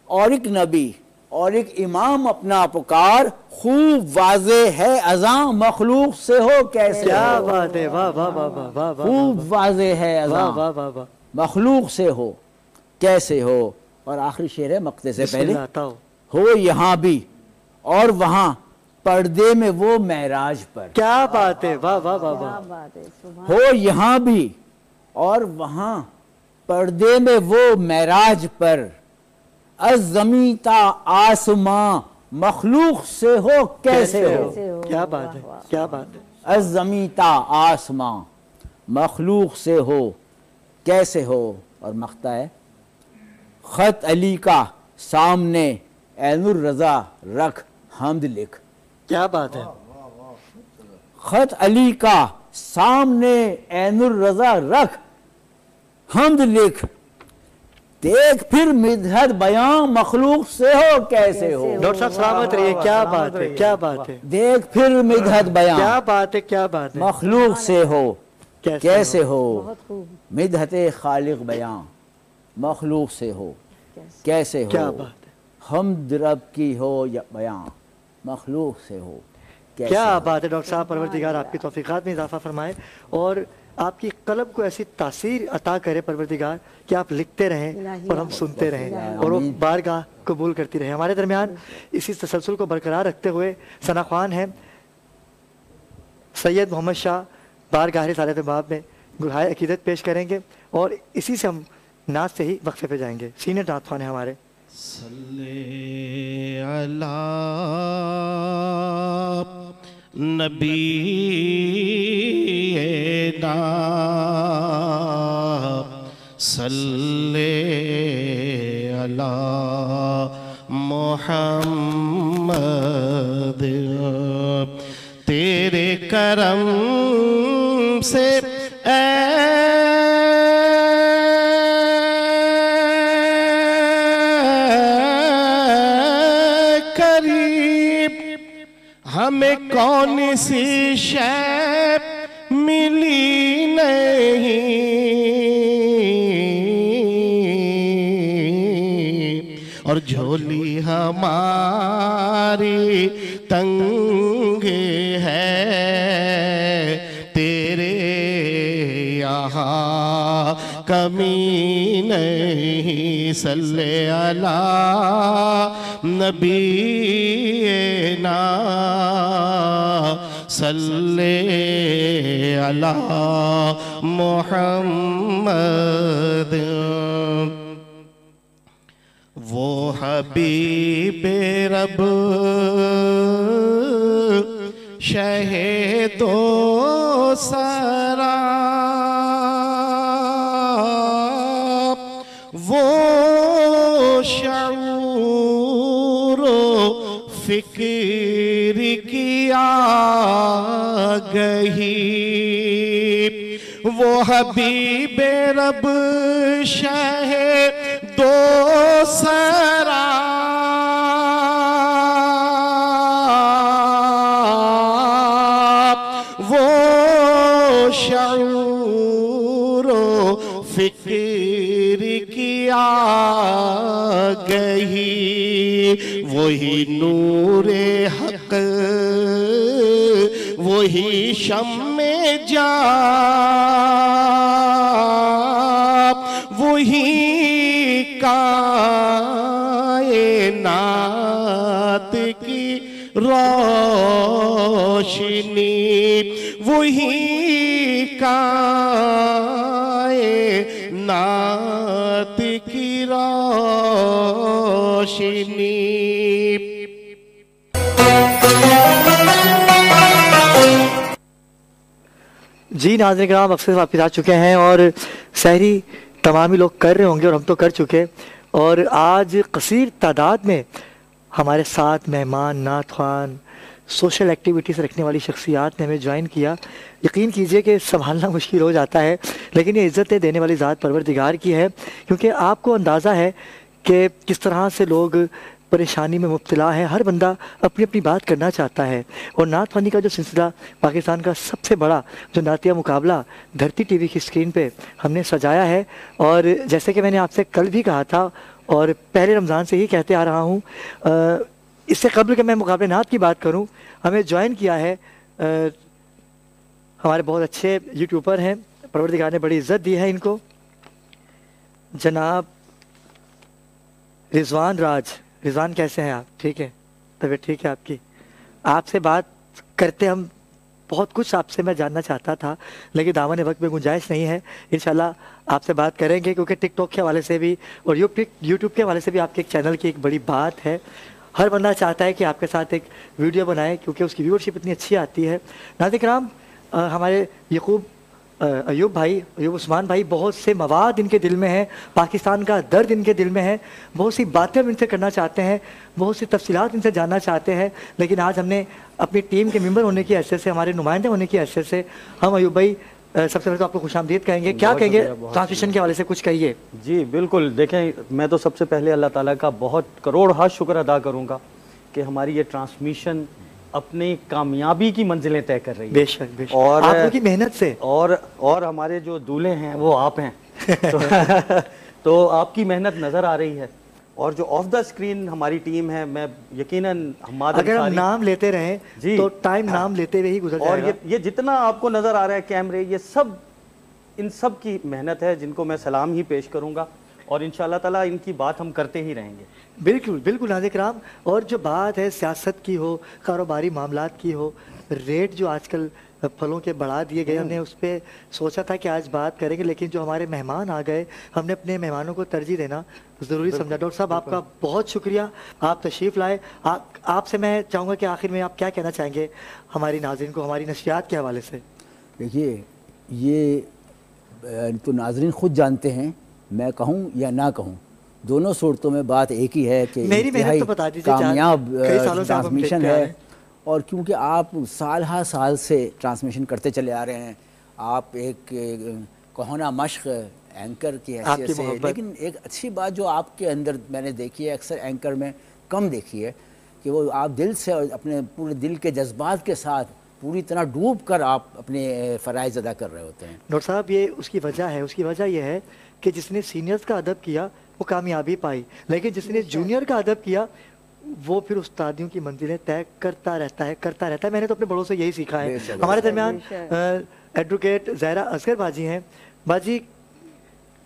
और एक नबी और एक इमाम अपना पुकार, खूब वाजे है अज़ा मखलूक से हो कैसे। क्या बात है, वाह वाह वाह वाह। खूब वाजे है अज़ा वाह वाह वाह मखलूक से हो कैसे हो। और आखिरी शेर है मक्ते से पहले। हो यहाँ भी और वहाँ पर्दे में वो महराज पर। क्या बात है, वाह वाह वाह वाह। हो यहाँ भी और वहाँ पर्दे में वो महराज पर, अज ज़मीं ता आसमां मखलूक से हो कैसे हो। क्या बात है, क्या बात है। अज ज़मीं ता आसमां मखलूक से हो कैसे हो। और मख्ता है खत अली का सामने ऐनुर रजा रख हमद लिख। क्या बात है। खत अली का सामने ऐनुर रजा रख हमद लिख। देख फिर मिदहत बयां मखलूक से हो कैसे हो। डॉक्टर साहब सलामत रहिए। क्या बात है, क्या बात है। देख फिर मिदहत बयां क्या बात है, क्या बात है। मखलूक से हो कैसे हो। मिदहत खालिक बयां मखलूक से हो कैसे हो। क्या बात है। हमद रब की हो या बयां मखलूक से हो कैसे। क्या बात है डॉक्टर साहब, परवरदिगार आपकी तौफीकात में इजाफा फरमाए और आपकी कलम को ऐसी तासीर अता करे परवरदिगार कि आप लिखते रहें और हम सुनते रहें और वो बारगाह कबूल करती रहे। हमारे दरमियान इसी तसलसल को बरकरार रखते हुए सना ख्वान हैं सैयद मोहम्मद शाह बारगाह सालत बाब में गुलहाए अकीदत पेश करेंगे और इसी से हम नात से ही वक्फे पे जाएंगे। सीनियर नात ख्वान है हमारे। सल्ले अला नबी ना सल्ले अला मोहम्मद। तेरे करम से करीब हमें कौन सी शय मिली नहीं, और झोली हमारी तंग है, तेरे यहाँ कमी नहीं। सल्ले अला नबी ना सल्ले अला मोहम्मद। वो हबीबे रब शहीदो सरा, वो शऊरो फिक्र किया गही, वो हबीबे रब शहीदो सरा, वो शऊरो फिक्र किया गही, वही नूरे हक वही शम्मे जा, वही कायनात की रोशनी, वही कायनात की रोशनी। जी नाज़रीन किराम, अक्सर वापस आ चुके हैं और सहरी तमाम ही लोग कर रहे होंगे और हम तो कर चुके। और आज कसीर तादाद में हमारे साथ मेहमान, नात ख़्वान, सोशल एक्टिविटीज़ रखने वाली शख्सियात ने हमें ज्वाइन किया। यकीन कीजिए कि संभालना मुश्किल हो जाता है, लेकिन ये इज़्ज़तें देने वाली ज़ात परवरदिगार की है, क्योंकि आपको अंदाज़ा है कि किस तरह से लोग परेशानी में मुब्तला है। हर बंदा अपनी अपनी बात करना चाहता है। और नात ख़्वानी का जो सिलसिला, पाकिस्तान का सबसे बड़ा जो नातिया मुकाबला धरती टीवी की स्क्रीन पे हमने सजाया है। और जैसे कि मैंने आपसे कल भी कहा था और पहले रमज़ान से ही कहते आ रहा हूँ, इससे कबल कि मैं मुकाबले नात की बात करूँ, हमें ज्वाइन किया है हमारे बहुत अच्छे यूट्यूबर हैं, परवरदिगार ने बड़ी इज़्ज़त दी है इनको, जनाब रिजवान राज। रिजवान कैसे हैं आप? ठीक है, तबीयत ठीक है आपकी? आपसे बात करते हम बहुत कुछ आपसे मैं जानना चाहता था, लेकिन दामन वक्त में गुंजाइश नहीं है। इंशाल्लाह आपसे बात करेंगे, क्योंकि टिकटॉक के हवाले से भी और यूट्यूब के हवाले से भी आपके एक चैनल की एक बड़ी बात है। हर बंदा चाहता है कि आपके साथ एक वीडियो बनाए, क्योंकि उसकी व्यूअरशिप इतनी अच्छी आती है। नाज़रीन किराम, हमारे यकूब अयूब भाई, अयूब उस्मान भाई, बहुत से मवाद इनके दिल में है, पाकिस्तान का दर्द इनके दिल में है, बहुत सी बातें हम इनसे करना चाहते हैं, बहुत सी तफसीलात इनसे जानना चाहते हैं। लेकिन आज हमने अपनी टीम के मेंबर होने की हैसियत से, हमारे नुमाइंदे होने की हैसियत से, हम अयूब भाई सबसे पहले तो आपको खुशामदीद कहेंगे। क्या कहेंगे ट्रांसमिशन के हवाले से, कुछ कहिए। जी बिल्कुल, देखें, मैं तो सबसे पहले अल्लाह ताला का बहुत करोड़ हाथ शुक्र अदा करूँगा कि हमारी ये ट्रांसमिशन अपनी कामयाबी की मंजिलें तय कर रही है। बेशक बेशक, और आप लोगों की मेहनत से, और हमारे जो दूल्हे हैं वो आप हैं तो आपकी मेहनत नज़र आ रही है। और जो ऑफ द स्क्रीन हमारी टीम है, मैं यकीनन अगर हम नाम लेते रहें जी तो टाइम नाम लेते हुए ही गुजर जाएगा। और ये जितना आपको नज़र आ रहा है कैमरे, ये सब इन सब की मेहनत है, जिनको मैं सलाम ही पेश करूँगा और इंशाअल्लाह ताला इनकी बात हम करते ही रहेंगे। बिल्कुल बिल्कुल नाज़रीन किराम, और जो बात है सियासत की हो, कारोबारी मामलात की हो, रेट जो आजकल फलों के बढ़ा दिए गए। हमने उस पर सोचा था कि आज बात करेंगे, लेकिन जो हमारे मेहमान आ गए हमने अपने मेहमानों को तरजीह देना ज़रूरी समझा। डॉक्टर साहब आपका बहुत शुक्रिया, आप तशरीफ़ लाए। आपसे मैं चाहूँगा कि आखिर में आप क्या कहना चाहेंगे हमारी नाज़रीन को हमारी नशियात के हवाले से? देखिए, ये तो नाज़रीन खुद जानते हैं, मैं कहूँ या ना कहूँ, दोनों सूरतों में बात एक ही है कि मेरी मेहनत तो बता दीजिए, कामयाब कई सालों से ट्रांसमिशन है। और क्योंकि आप साल हर साल से ट्रांसमिशन करते चले आ रहे हैं, आप एक कहो ना मश्क एंकर की हैसियत से, लेकिन एक अच्छी बात जो आपके अंदर मैंने देखी है, अक्सर एंकर में कम देखी है, कि वो आप दिल से और अपने पूरे दिल के जज्बात के साथ पूरी तरह डूब कर आप अपने फ़राइज़ अदा कर रहे होते हैं। डॉक्टर साहब, ये उसकी वजह है, उसकी वजह यह है कि जिसने सीनियर्स का अदब किया वो कामयाबी पाई, लेकिन जिसने जूनियर का अदब किया वो फिर उस्तादियों की मंजिलें तय करता रहता है। मैंने तो अपने बड़ों से यही सीखा है। हमारे दरमियान एडवोकेट ज़हरा असगर बाजी हैं। बाजी,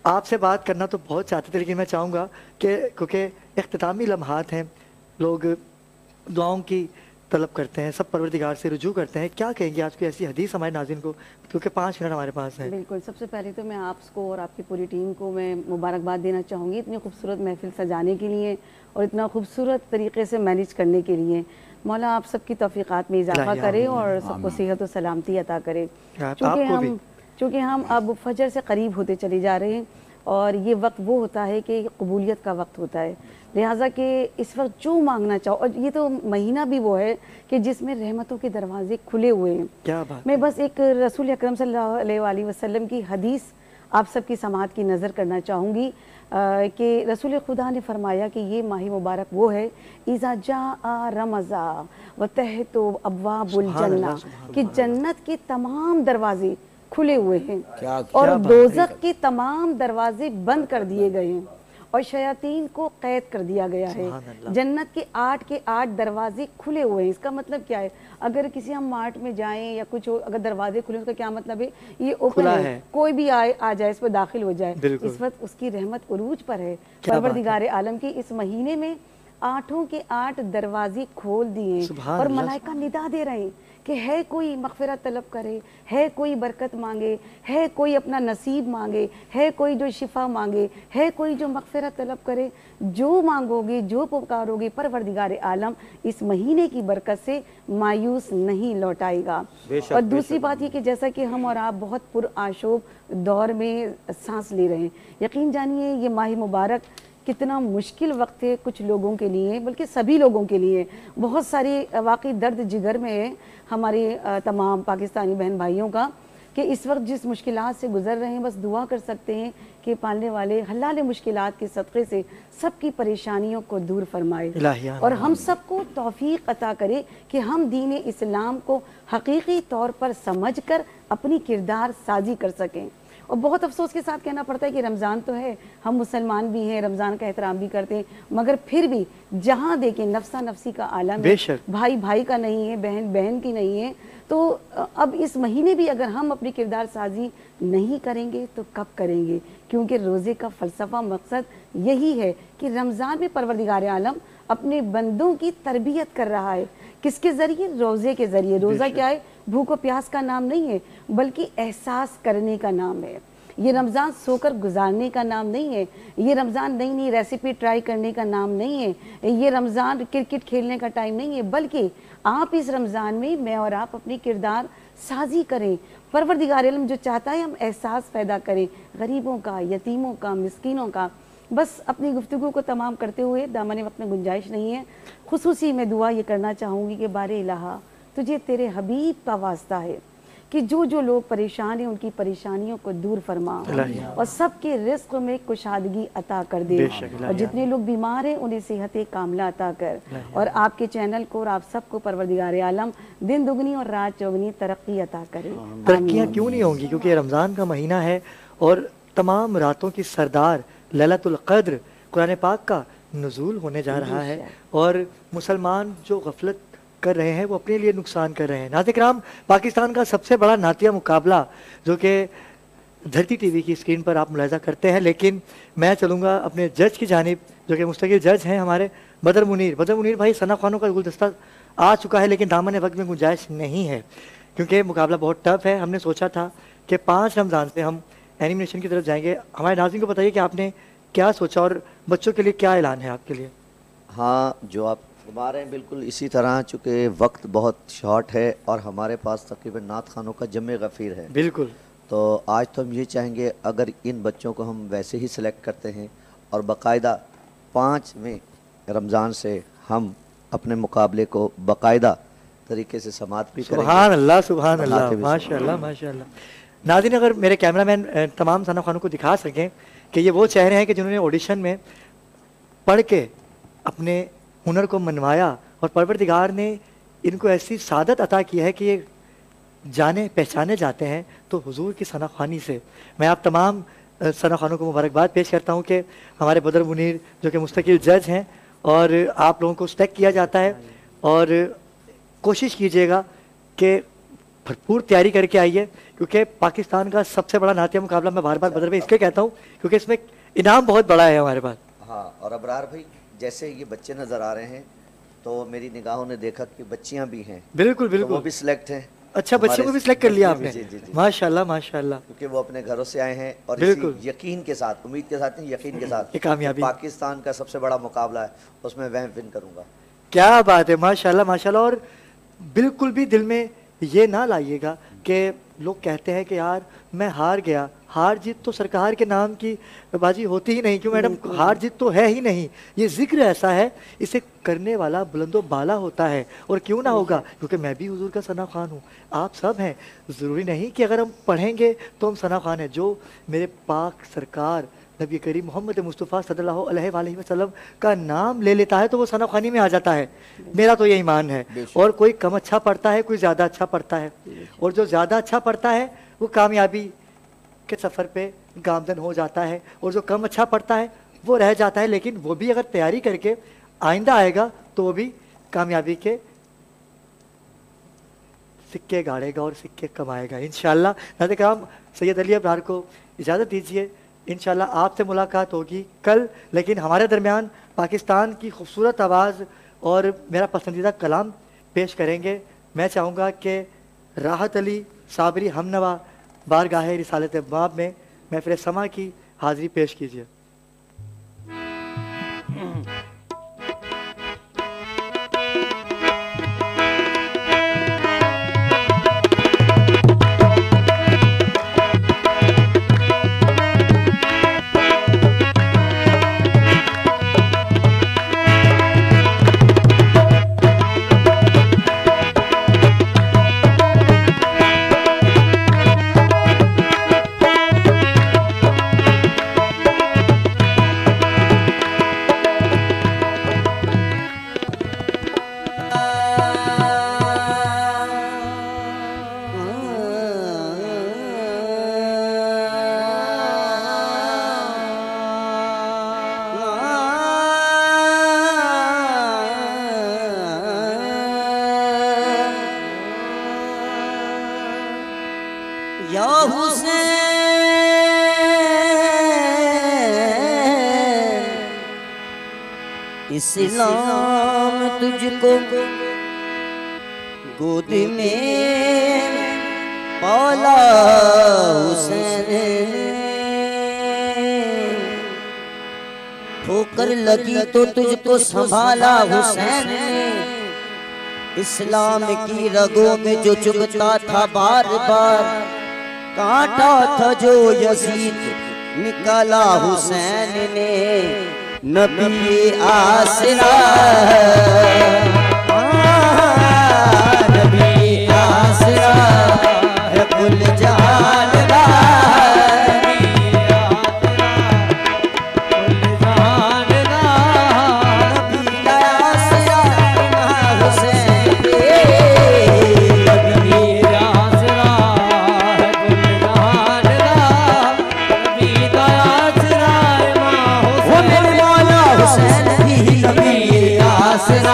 आपसे बात करना तो बहुत चाहते थे, लेकिन मैं चाहूँगा कि क्योंकि इख्तितामी लम्हात हैं, लोग दुआओं की तलब करते हैं, सब परवरदिगार से रुजू करते हैं, क्या कहेंगे आज कोई ऐसी हदीस हमारे नाज़रीन को, क्योंकि 5 मिनट हमारे पास हैं? बिल्कुल, सबसे पहले तो मैं आपको और आपकी पूरी टीम को मैं मुबारकबाद देना चाहूँगी इतनी खूबसूरत महफिल सजाने के लिए और इतना खूबसूरत तरीके से मैनेज करने के लिए। मौला आप सबकी तौफीक़ात में इजाफा करे और सबको सेहत और सलामती अता करे। चूँकि हम अब फजर से करीब होते चले जा रहे हैं और ये वक्त वो होता है कि कबूलियत का वक्त होता है, लिहाजा कि इस वक्त जो मांगना चाहो, और ये तो महीना भी वो है कि जिसमें रहमतों के दरवाजे खुले हुए हैं। क्या बात। मैं बस एक रसूल अकरम सल्लल्लाहु अलैहि वसल्लम की हदीस आप सबकी समात की नज़र करना चाहूँगी कि रसूल खुदा ने फरमाया कि ये माह मुबारक वो है, इज़ा जा रमज़ा व तहतो अब्वाबुल जन्नह, कि जन्नत के तमाम दरवाजे खुले हुए हैं और दोज़ख के तमाम दरवाजे बंद कर दिए गए हैं और शयातीन को कैद कर दिया गया है। जन्नत के 8 दरवाजे खुले हुए हैं। इसका मतलब क्या है? अगर किसी हम मार्ट में जाएं या कुछ हो, अगर दरवाजे खुले, उसका क्या मतलब है? ये ओपन है, कोई भी आ जाए, इस पर दाखिल हो जाए। इस वक्त उसकी रहमत उरूज पर है। परवरदिगार आलम की इस महीने में 8 के 8 दरवाजे खोल दिए और मलाइका निदा दे रहे हैं कि है कोई मग़फ़िरत तलब करे, है कोई बरकत मांगे, है कोई अपना नसीब मांगे, है कोई जो शिफा मांगे, है कोई जो मग़फ़िरत तलब करे। जो मांगोगे, जो पुकारोगे, परवरदिगार आलम इस महीने की बरकत से मायूस नहीं लौटाएगा। और दूसरी बात ये कि जैसा कि हम और आप बहुत पुरआशोब दौर में सांस ले रहे हैं, यकीन जानिए ये माह मुबारक कितना मुश्किल वक्त है कुछ लोगों के लिए, बल्कि सभी लोगों के लिए। बहुत सारी वाकई दर्द जिगर में है हमारे तमाम पाकिस्तानी बहन भाइयों का कि इस वक्त जिस मुश्किलात से गुजर रहे हैं, बस दुआ कर सकते हैं कि पालने वाले हलाल मुश्किलात के सदक़े से सबकी परेशानियों को दूर फरमाए और हम सबको तौफीक अता करे कि हम दीन इस्लाम को हकीकी तौर पर समझ कर अपनी किरदार साजी कर सकें। और बहुत अफसोस के साथ कहना पड़ता है कि रमज़ान तो है, हम मुसलमान भी हैं, रमज़ान का एहतराम भी करते हैं, मगर फिर भी जहाँ देखें नफ्सा नफ्सी का आलम है, भाई भाई का नहीं है, बहन बहन की नहीं है। तो अब इस महीने भी अगर हम अपनी किरदार साजी नहीं करेंगे तो कब करेंगे? क्योंकि रोज़े का फ़लसफ़ा मकसद यही है कि रमज़ान में परवरदिगार आलम अपने बंदों की तरबियत कर रहा है। किसके ज़रिए? रोज़े के ज़रिए। रोज़ा क्या है? भूख और प्यास का नाम नहीं है, बल्कि एहसास करने का नाम है। ये रमज़ान सोकर गुजारने का नाम नहीं है, ये रमज़ान नई नई रेसिपी ट्राई करने का नाम नहीं है, ये रमज़ान क्रिकेट खेलने का टाइम नहीं है, बल्कि आप इस रमज़ान में मैं और आप अपनी किरदार साजी करें। परवरदिगार आलम जो चाहता है हम एहसास पैदा करें गरीबों का, यतीमों का, मिस्कीनों का। बस अपनी गुफ्तगू को तमाम करते हुए, दामन वक्त में गुंजाइश नहीं है, खुसूसी मैं दुआ ये करना चाहूँगी कि बारे इलाहा तुझे तेरे हबीब का वास्ता है कि जो जो लोग परेशान हैं उनकी परेशानियों को दूर फरमा और सबके रिस्क में कुशादगी अता कर दे और जितने लोग बीमार हैं उन्हें सेहत कामला अता कर। और आपके चैनल को और आप सबको परवरदिगार आलम दिन दुगनी और रात चौगनी तरक्की अता करे। तरक्कियाँ क्यों नहीं होंगी? क्योंकि रमज़ान का महीना है और तमाम रातों की सरदार लैलतुल क़द्र कुरान पाक का नुज़ूल होने जा रहा है और मुसलमान जो गफलत कर रहे हैं वो अपने लिए नुकसान कर रहे हैं। नाज़रीन, पाकिस्तान का सबसे बड़ा नातिया मुकाबला जो कि धरती टीवी की स्क्रीन पर आप मुलाहिज़ा करते हैं, लेकिन मैं चलूँगा अपने जज की जानिब जो कि मुस्तकिल जज हैं हमारे बदर मुनीर। बदर मुनीर भाई, सना खानों का गुलदस्ता आ चुका है लेकिन दामन वक्त में गुंजाइश नहीं है। क्योंकि मुकाबला बहुत टफ है। हमने सोचा था कि 5 रमज़ान से हम एनिमेशन की तरफ जाएंगे। हमारे नाज़रीन को बताइए कि आपने क्या सोचा और बच्चों के लिए क्या ऐलान है आपके लिए? हाँ, जो आप फरमा रहे हैं बिल्कुल इसी तरह, चूँकि वक्त बहुत शॉर्ट है और हमारे पास तकरीबन नात खानों का जमे गफ़ीर है। बिल्कुल। तो आज तो हम ये चाहेंगे अगर इन बच्चों को हम वैसे ही सिलेक्ट करते हैं और बाकायदा 5वें रमज़ान से हम अपने मुकाबले को बाकायदा तरीके से समाप्त भी करेंगे। सुभान अल्लाह, सुभान अल्लाह, माशाअल्लाह माशाअल्लाह। नाज़रीन, अगर मेरे कैमरामैन तमाम सना खानों को दिखा सकें कि ये वो चेहरे हैं कि जिन्होंने ऑडिशन में पढ़ के अपने हुनर को मनवाया और परवरदिगार ने इनको ऐसी सादत अता की है कि ये जाने पहचाने जाते हैं। तो हुजूर की सना खानी से मैं आप तमाम सना खानों को मुबारकबाद पेश करता हूँ कि हमारे बदर मुनीर जो कि मुस्तकिल जज हैं और आप लोगों को सिलेक्ट किया जाता है। और कोशिश कीजिएगा कि भरपूर तैयारी करके आइए, क्योंकि पाकिस्तान का सबसे बड़ा नातिया मुकाबला मैं बार बार बदर में इसलिए कहता हूँ क्योंकि इसमें इनाम बहुत बड़ा है हमारे पास। हाँ, और अबरार भाई जैसे ये बच्चे नज़र आ रहे हैं तो मेरी निगाहों ने देखा कि बच्चियाँ भी हैं। बिल्कुल बिल्कुल, तो वो भी सिलेक्ट हैं। अच्छा, बच्चों को भी सिलेक्ट कर लिया आपने? जी जी जी, माशाल्लाह माशाल्लाह। क्योंकि वो अपने घरों से आए हैं और बिल्कुल यकीन के साथ, उम्मीद के साथ नहीं, यकीन के साथ कामयाबी पाकिस्तान का सबसे बड़ा मुकाबला है, उसमें मैं विन करूंगा। क्या बात है, माशाल्लाह माशाल्लाह। और बिल्कुल भी दिल में ये ना लाइएगा कि लोग कहते हैं कि यार मैं हार गया। हार जीत तो सरकार के नाम की बाजी होती ही नहीं। क्यों मैडम, हार जीत तो है ही नहीं। ये जिक्र ऐसा है, इसे करने वाला बुलंदो बाला होता है। और क्यों ना होगा, क्योंकि मैं भी हुजूर का सना खान हूँ, आप सब हैं। ज़रूरी नहीं कि अगर हम पढ़ेंगे तो हम सना खान हैं। जो मेरे पाक सरकार नबी करीम मोहम्मद मुस्तफ़ा सल्लल्लाहु अलैहि वसल्लम का नाम ले लेता है तो वो सना खानी में आ जाता है। मेरा तो ये ईमान है। और कोई कम अच्छा पढ़ता है, कोई ज़्यादा अच्छा पढ़ता है, और जो ज़्यादा अच्छा पढ़ता है वो कामयाबी के सफ़र पे गामजन हो जाता है, और जो कम अच्छा पढ़ता है वो रह जाता है। लेकिन वो भी अगर तैयारी करके आइंदा आएगा तो वो भी कामयाबी के सिक्के गाड़ेगा और सिक्के कमाएगा इंशाअल्लाह। नाज़रीन किराम, सैयद अली अबरार को इजाज़त दीजिए। इंशाअल्लाह आपसे मुलाकात होगी कल। लेकिन हमारे दरमियान पाकिस्तान की खूबसूरत आवाज़ और मेरा पसंदीदा कलाम पेश करेंगे। मैं चाहूँगा कि राहत अली साबरी हमनवा बारगाह रिसालत बाब में महफिल समा की हाज़िरी पेश कीजिए। या हुसैन इस्लाम तुझको गोद में पाला हुसैन, ठोकर लगी तो तुझको संभाला हुसैन। इस्लाम की रगों में जो चुभता था बार बार, कांटा था जो यजीद निकाला हुसैन ने। नबी आसरा नबी आसरा है कुल जहान का, हुसैन भी नबी आसरा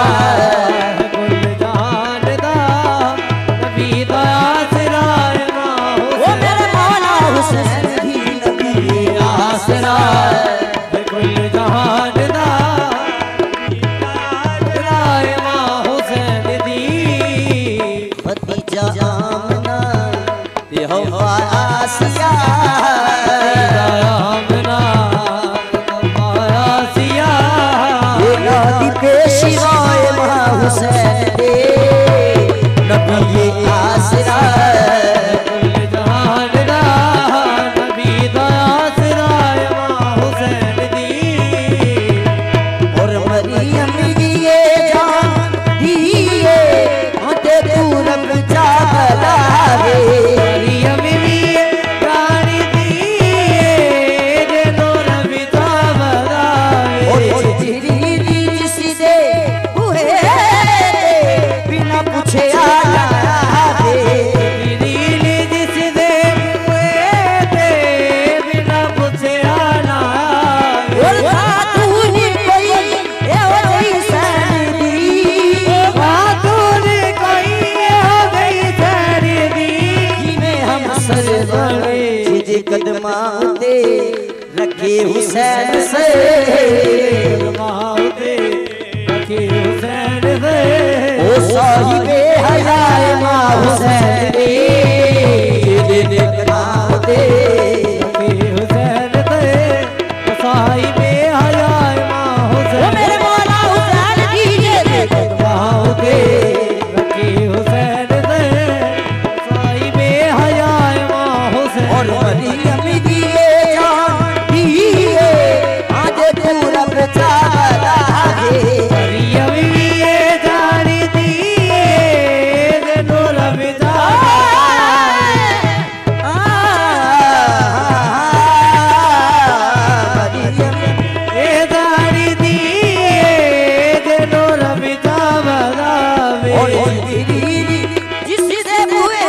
रखे हुसैन से, रखे हुसैन से, ओ साहिबे हयाए माँ हुसैन दे, देने कदमाओ दे, रखे हुसैन से, ओ साहिबे हयाए माँ हुसैन, ओ मेरे मौला हुसैन दीजिए दे कदमाओ दे, रखे हुसैन से, साहिबे हयाए माँ हुसैन, और मरियम दिए जान दिए आज पूरा बचा लागे, मरियम दिए जान दिए नूर बचा, मरियम ए जान दिए नूर बचा बजावे, और जिससे हुए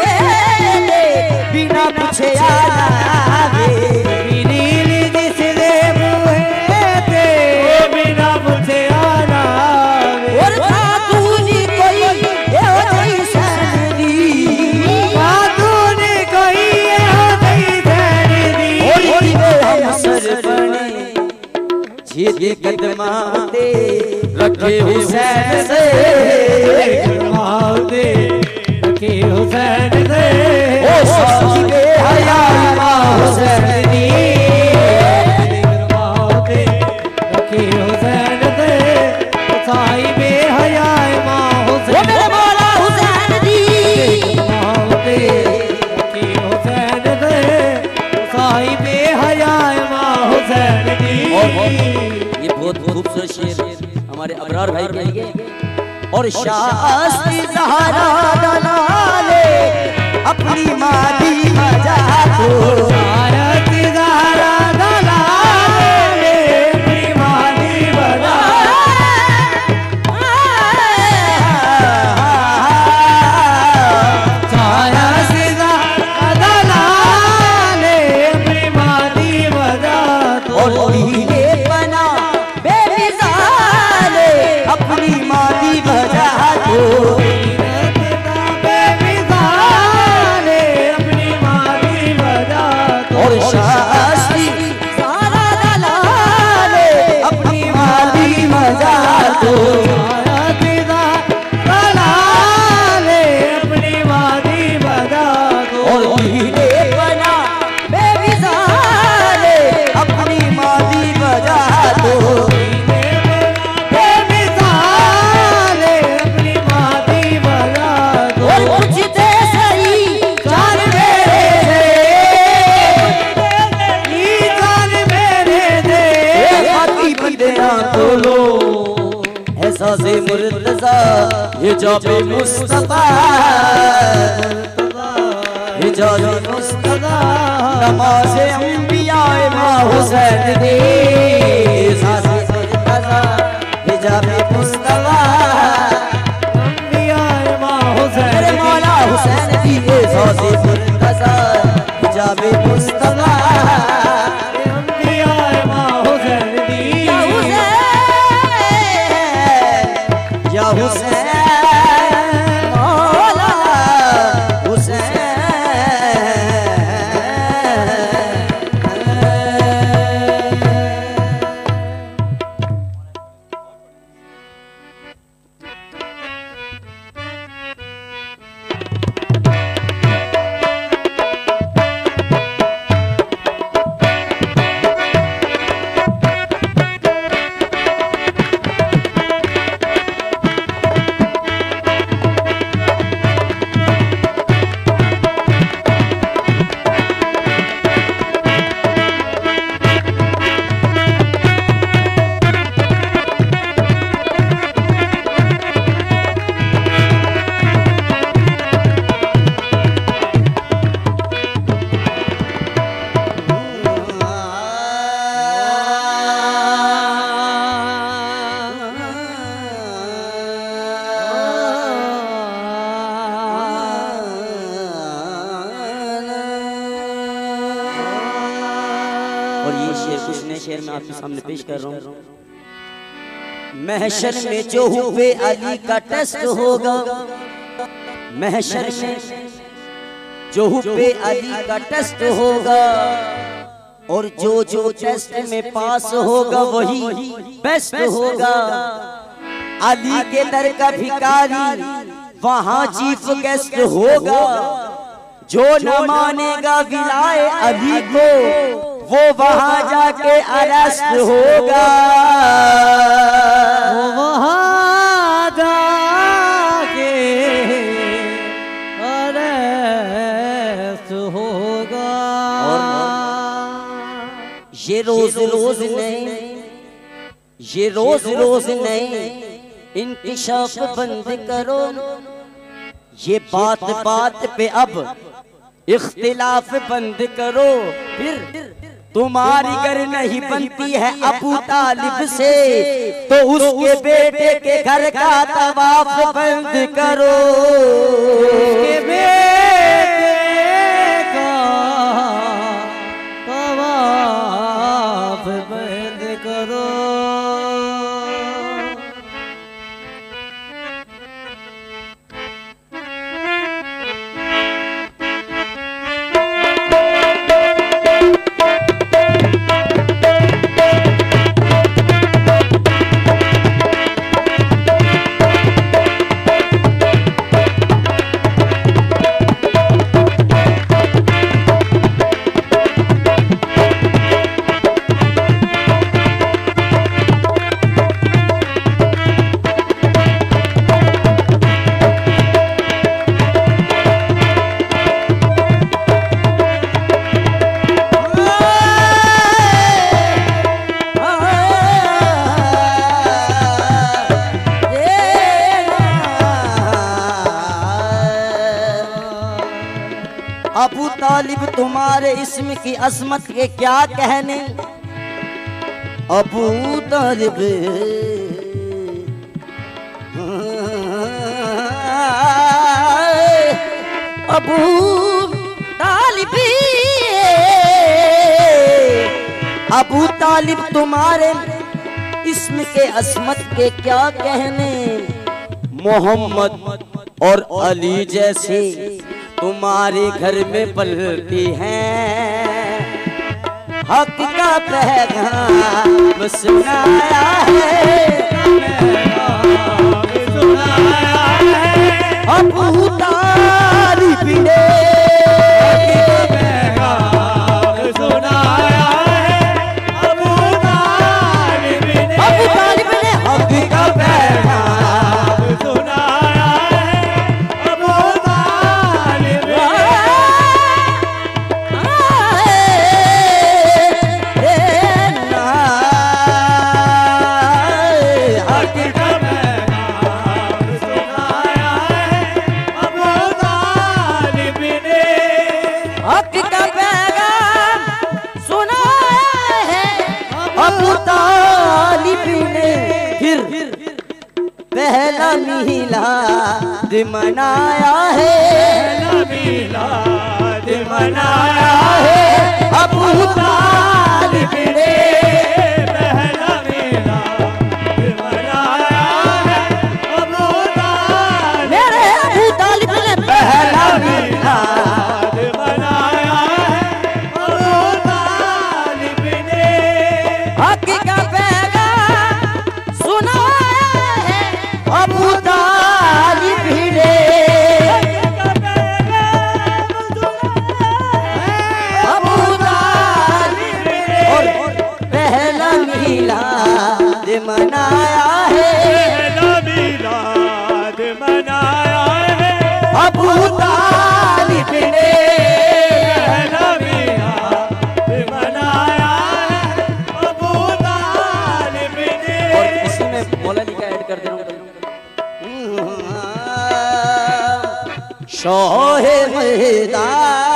बिना पूछे आवे, नीली जिसने मुहे थे बिना मुझे आना, और खातूनी कोई ये हो गई सैनी, खातूनी कोई ये हो गई सैनी, और हम सर बने जीते कदमाओ दे, रखे हुसैन से, कदमाओ दे, रखे हुसैन से, ओ साहिबे हया माँ हुसैन दी, कदमाओ दे, रखे हुसैन से, ओ साहिबे हयाए माँ हुसैन, ओ मेरे मौला हुसैन दी, कदमाओ दे, रखे हुसैन से, ओ साहिबे हयाए माँ हुसैन दी। ये बहुत खूबसूरत शेर हमारे अबरार भाई कहेंगे, और शास्त्री ज़हरा दलाले अपनी मादी मजा को, शास्त्री ज़हरा दलाले अपनी मादी मजा, शास्त्री ज़हरा दलाले अपनी मादी मजा, और दीने बना बेमिसाले अपनी मादी मजा को, और शास्त्री ज़हरा दलाले अपनी मादी मजा को, और दीने बना बेमिसाले अपनी मादी मजा को, और पूछते सही जान मेरे दे, बाकी बंदे ना बोलो ऐसा से मुर्तज़ा ये जाबे मुस्तफा, ये जाबे मुस्तफा नमाज़ अंबिया माँ हुसैन दे, ऐसा से मुर्तज़ा ये जाबे मुस्तफा मेरे मौला हुसैन दी, ऐसा से मुर्तज़ा ये जाबे मुस्तफा, या हुसैन मौला हुसैन, और ये शेर कुछ नए शेर में आपके सामने पेश कर रहा हूँ। महशर में जो हुए अली का टेस्ट होगा, महशर में जो हुए अली का टेस्ट होगा, और जो जो टेस्ट में पास होगा वही बेस्ट होगा। अली के दर का भिखारी वहाँ चीफ गेस्ट होगा। जो न मानेगा विलाए अली को वो वहाँ जाके अरेस्ट होगा। वो वहाँ जाके अरेस्ट होगा। ये रोज रोज नहीं, ये रोज रोज नहीं, इंकिशाफ बंद करो। ये बात बात पे अब इख्तिलाफ बंद करो। फिर तुम्हारी घर नहीं बनती है अबू तालिब से तो उसके बेटे के घर का तवाफ बंद करो। उसके बेटे का तवाफ बंद करो। अबू तालिब तुम्हारे इस्म की अजमत के क्या कहने। अबू तालिब अबू तालिब अबू तालिब तुम्हारे इस्म के अजमत के क्या कहने। मोहम्मद और अली जैसे तुम्हारे घर में पलती हैं। हक का पैगाम सुनाया है, अबू तालिब ने पैगाम सुनाया है। अबू तालिब ने हक का पैगाम सुनाया है। अबू पहला मिलाद मनाया है, मिलाद मनाया है। अबू तालिब ने पहला मिलाद मनाया है। अबू तालिब मेरे अबू तालिब ने पहला मिलाद मनाया है। अबू तालिब ने हक का पैगाम सुनाया है। अबू तालिब ने अबू तालिब ने और पहला मिलाद मनाया है। पहला मिलाद मनाया है। अबू तालिब ने पहला मिलाद मनाया है। अबू तालिब ने और इसमें मौलाना का ऐड कर दे रहा हूं। शाह मैदान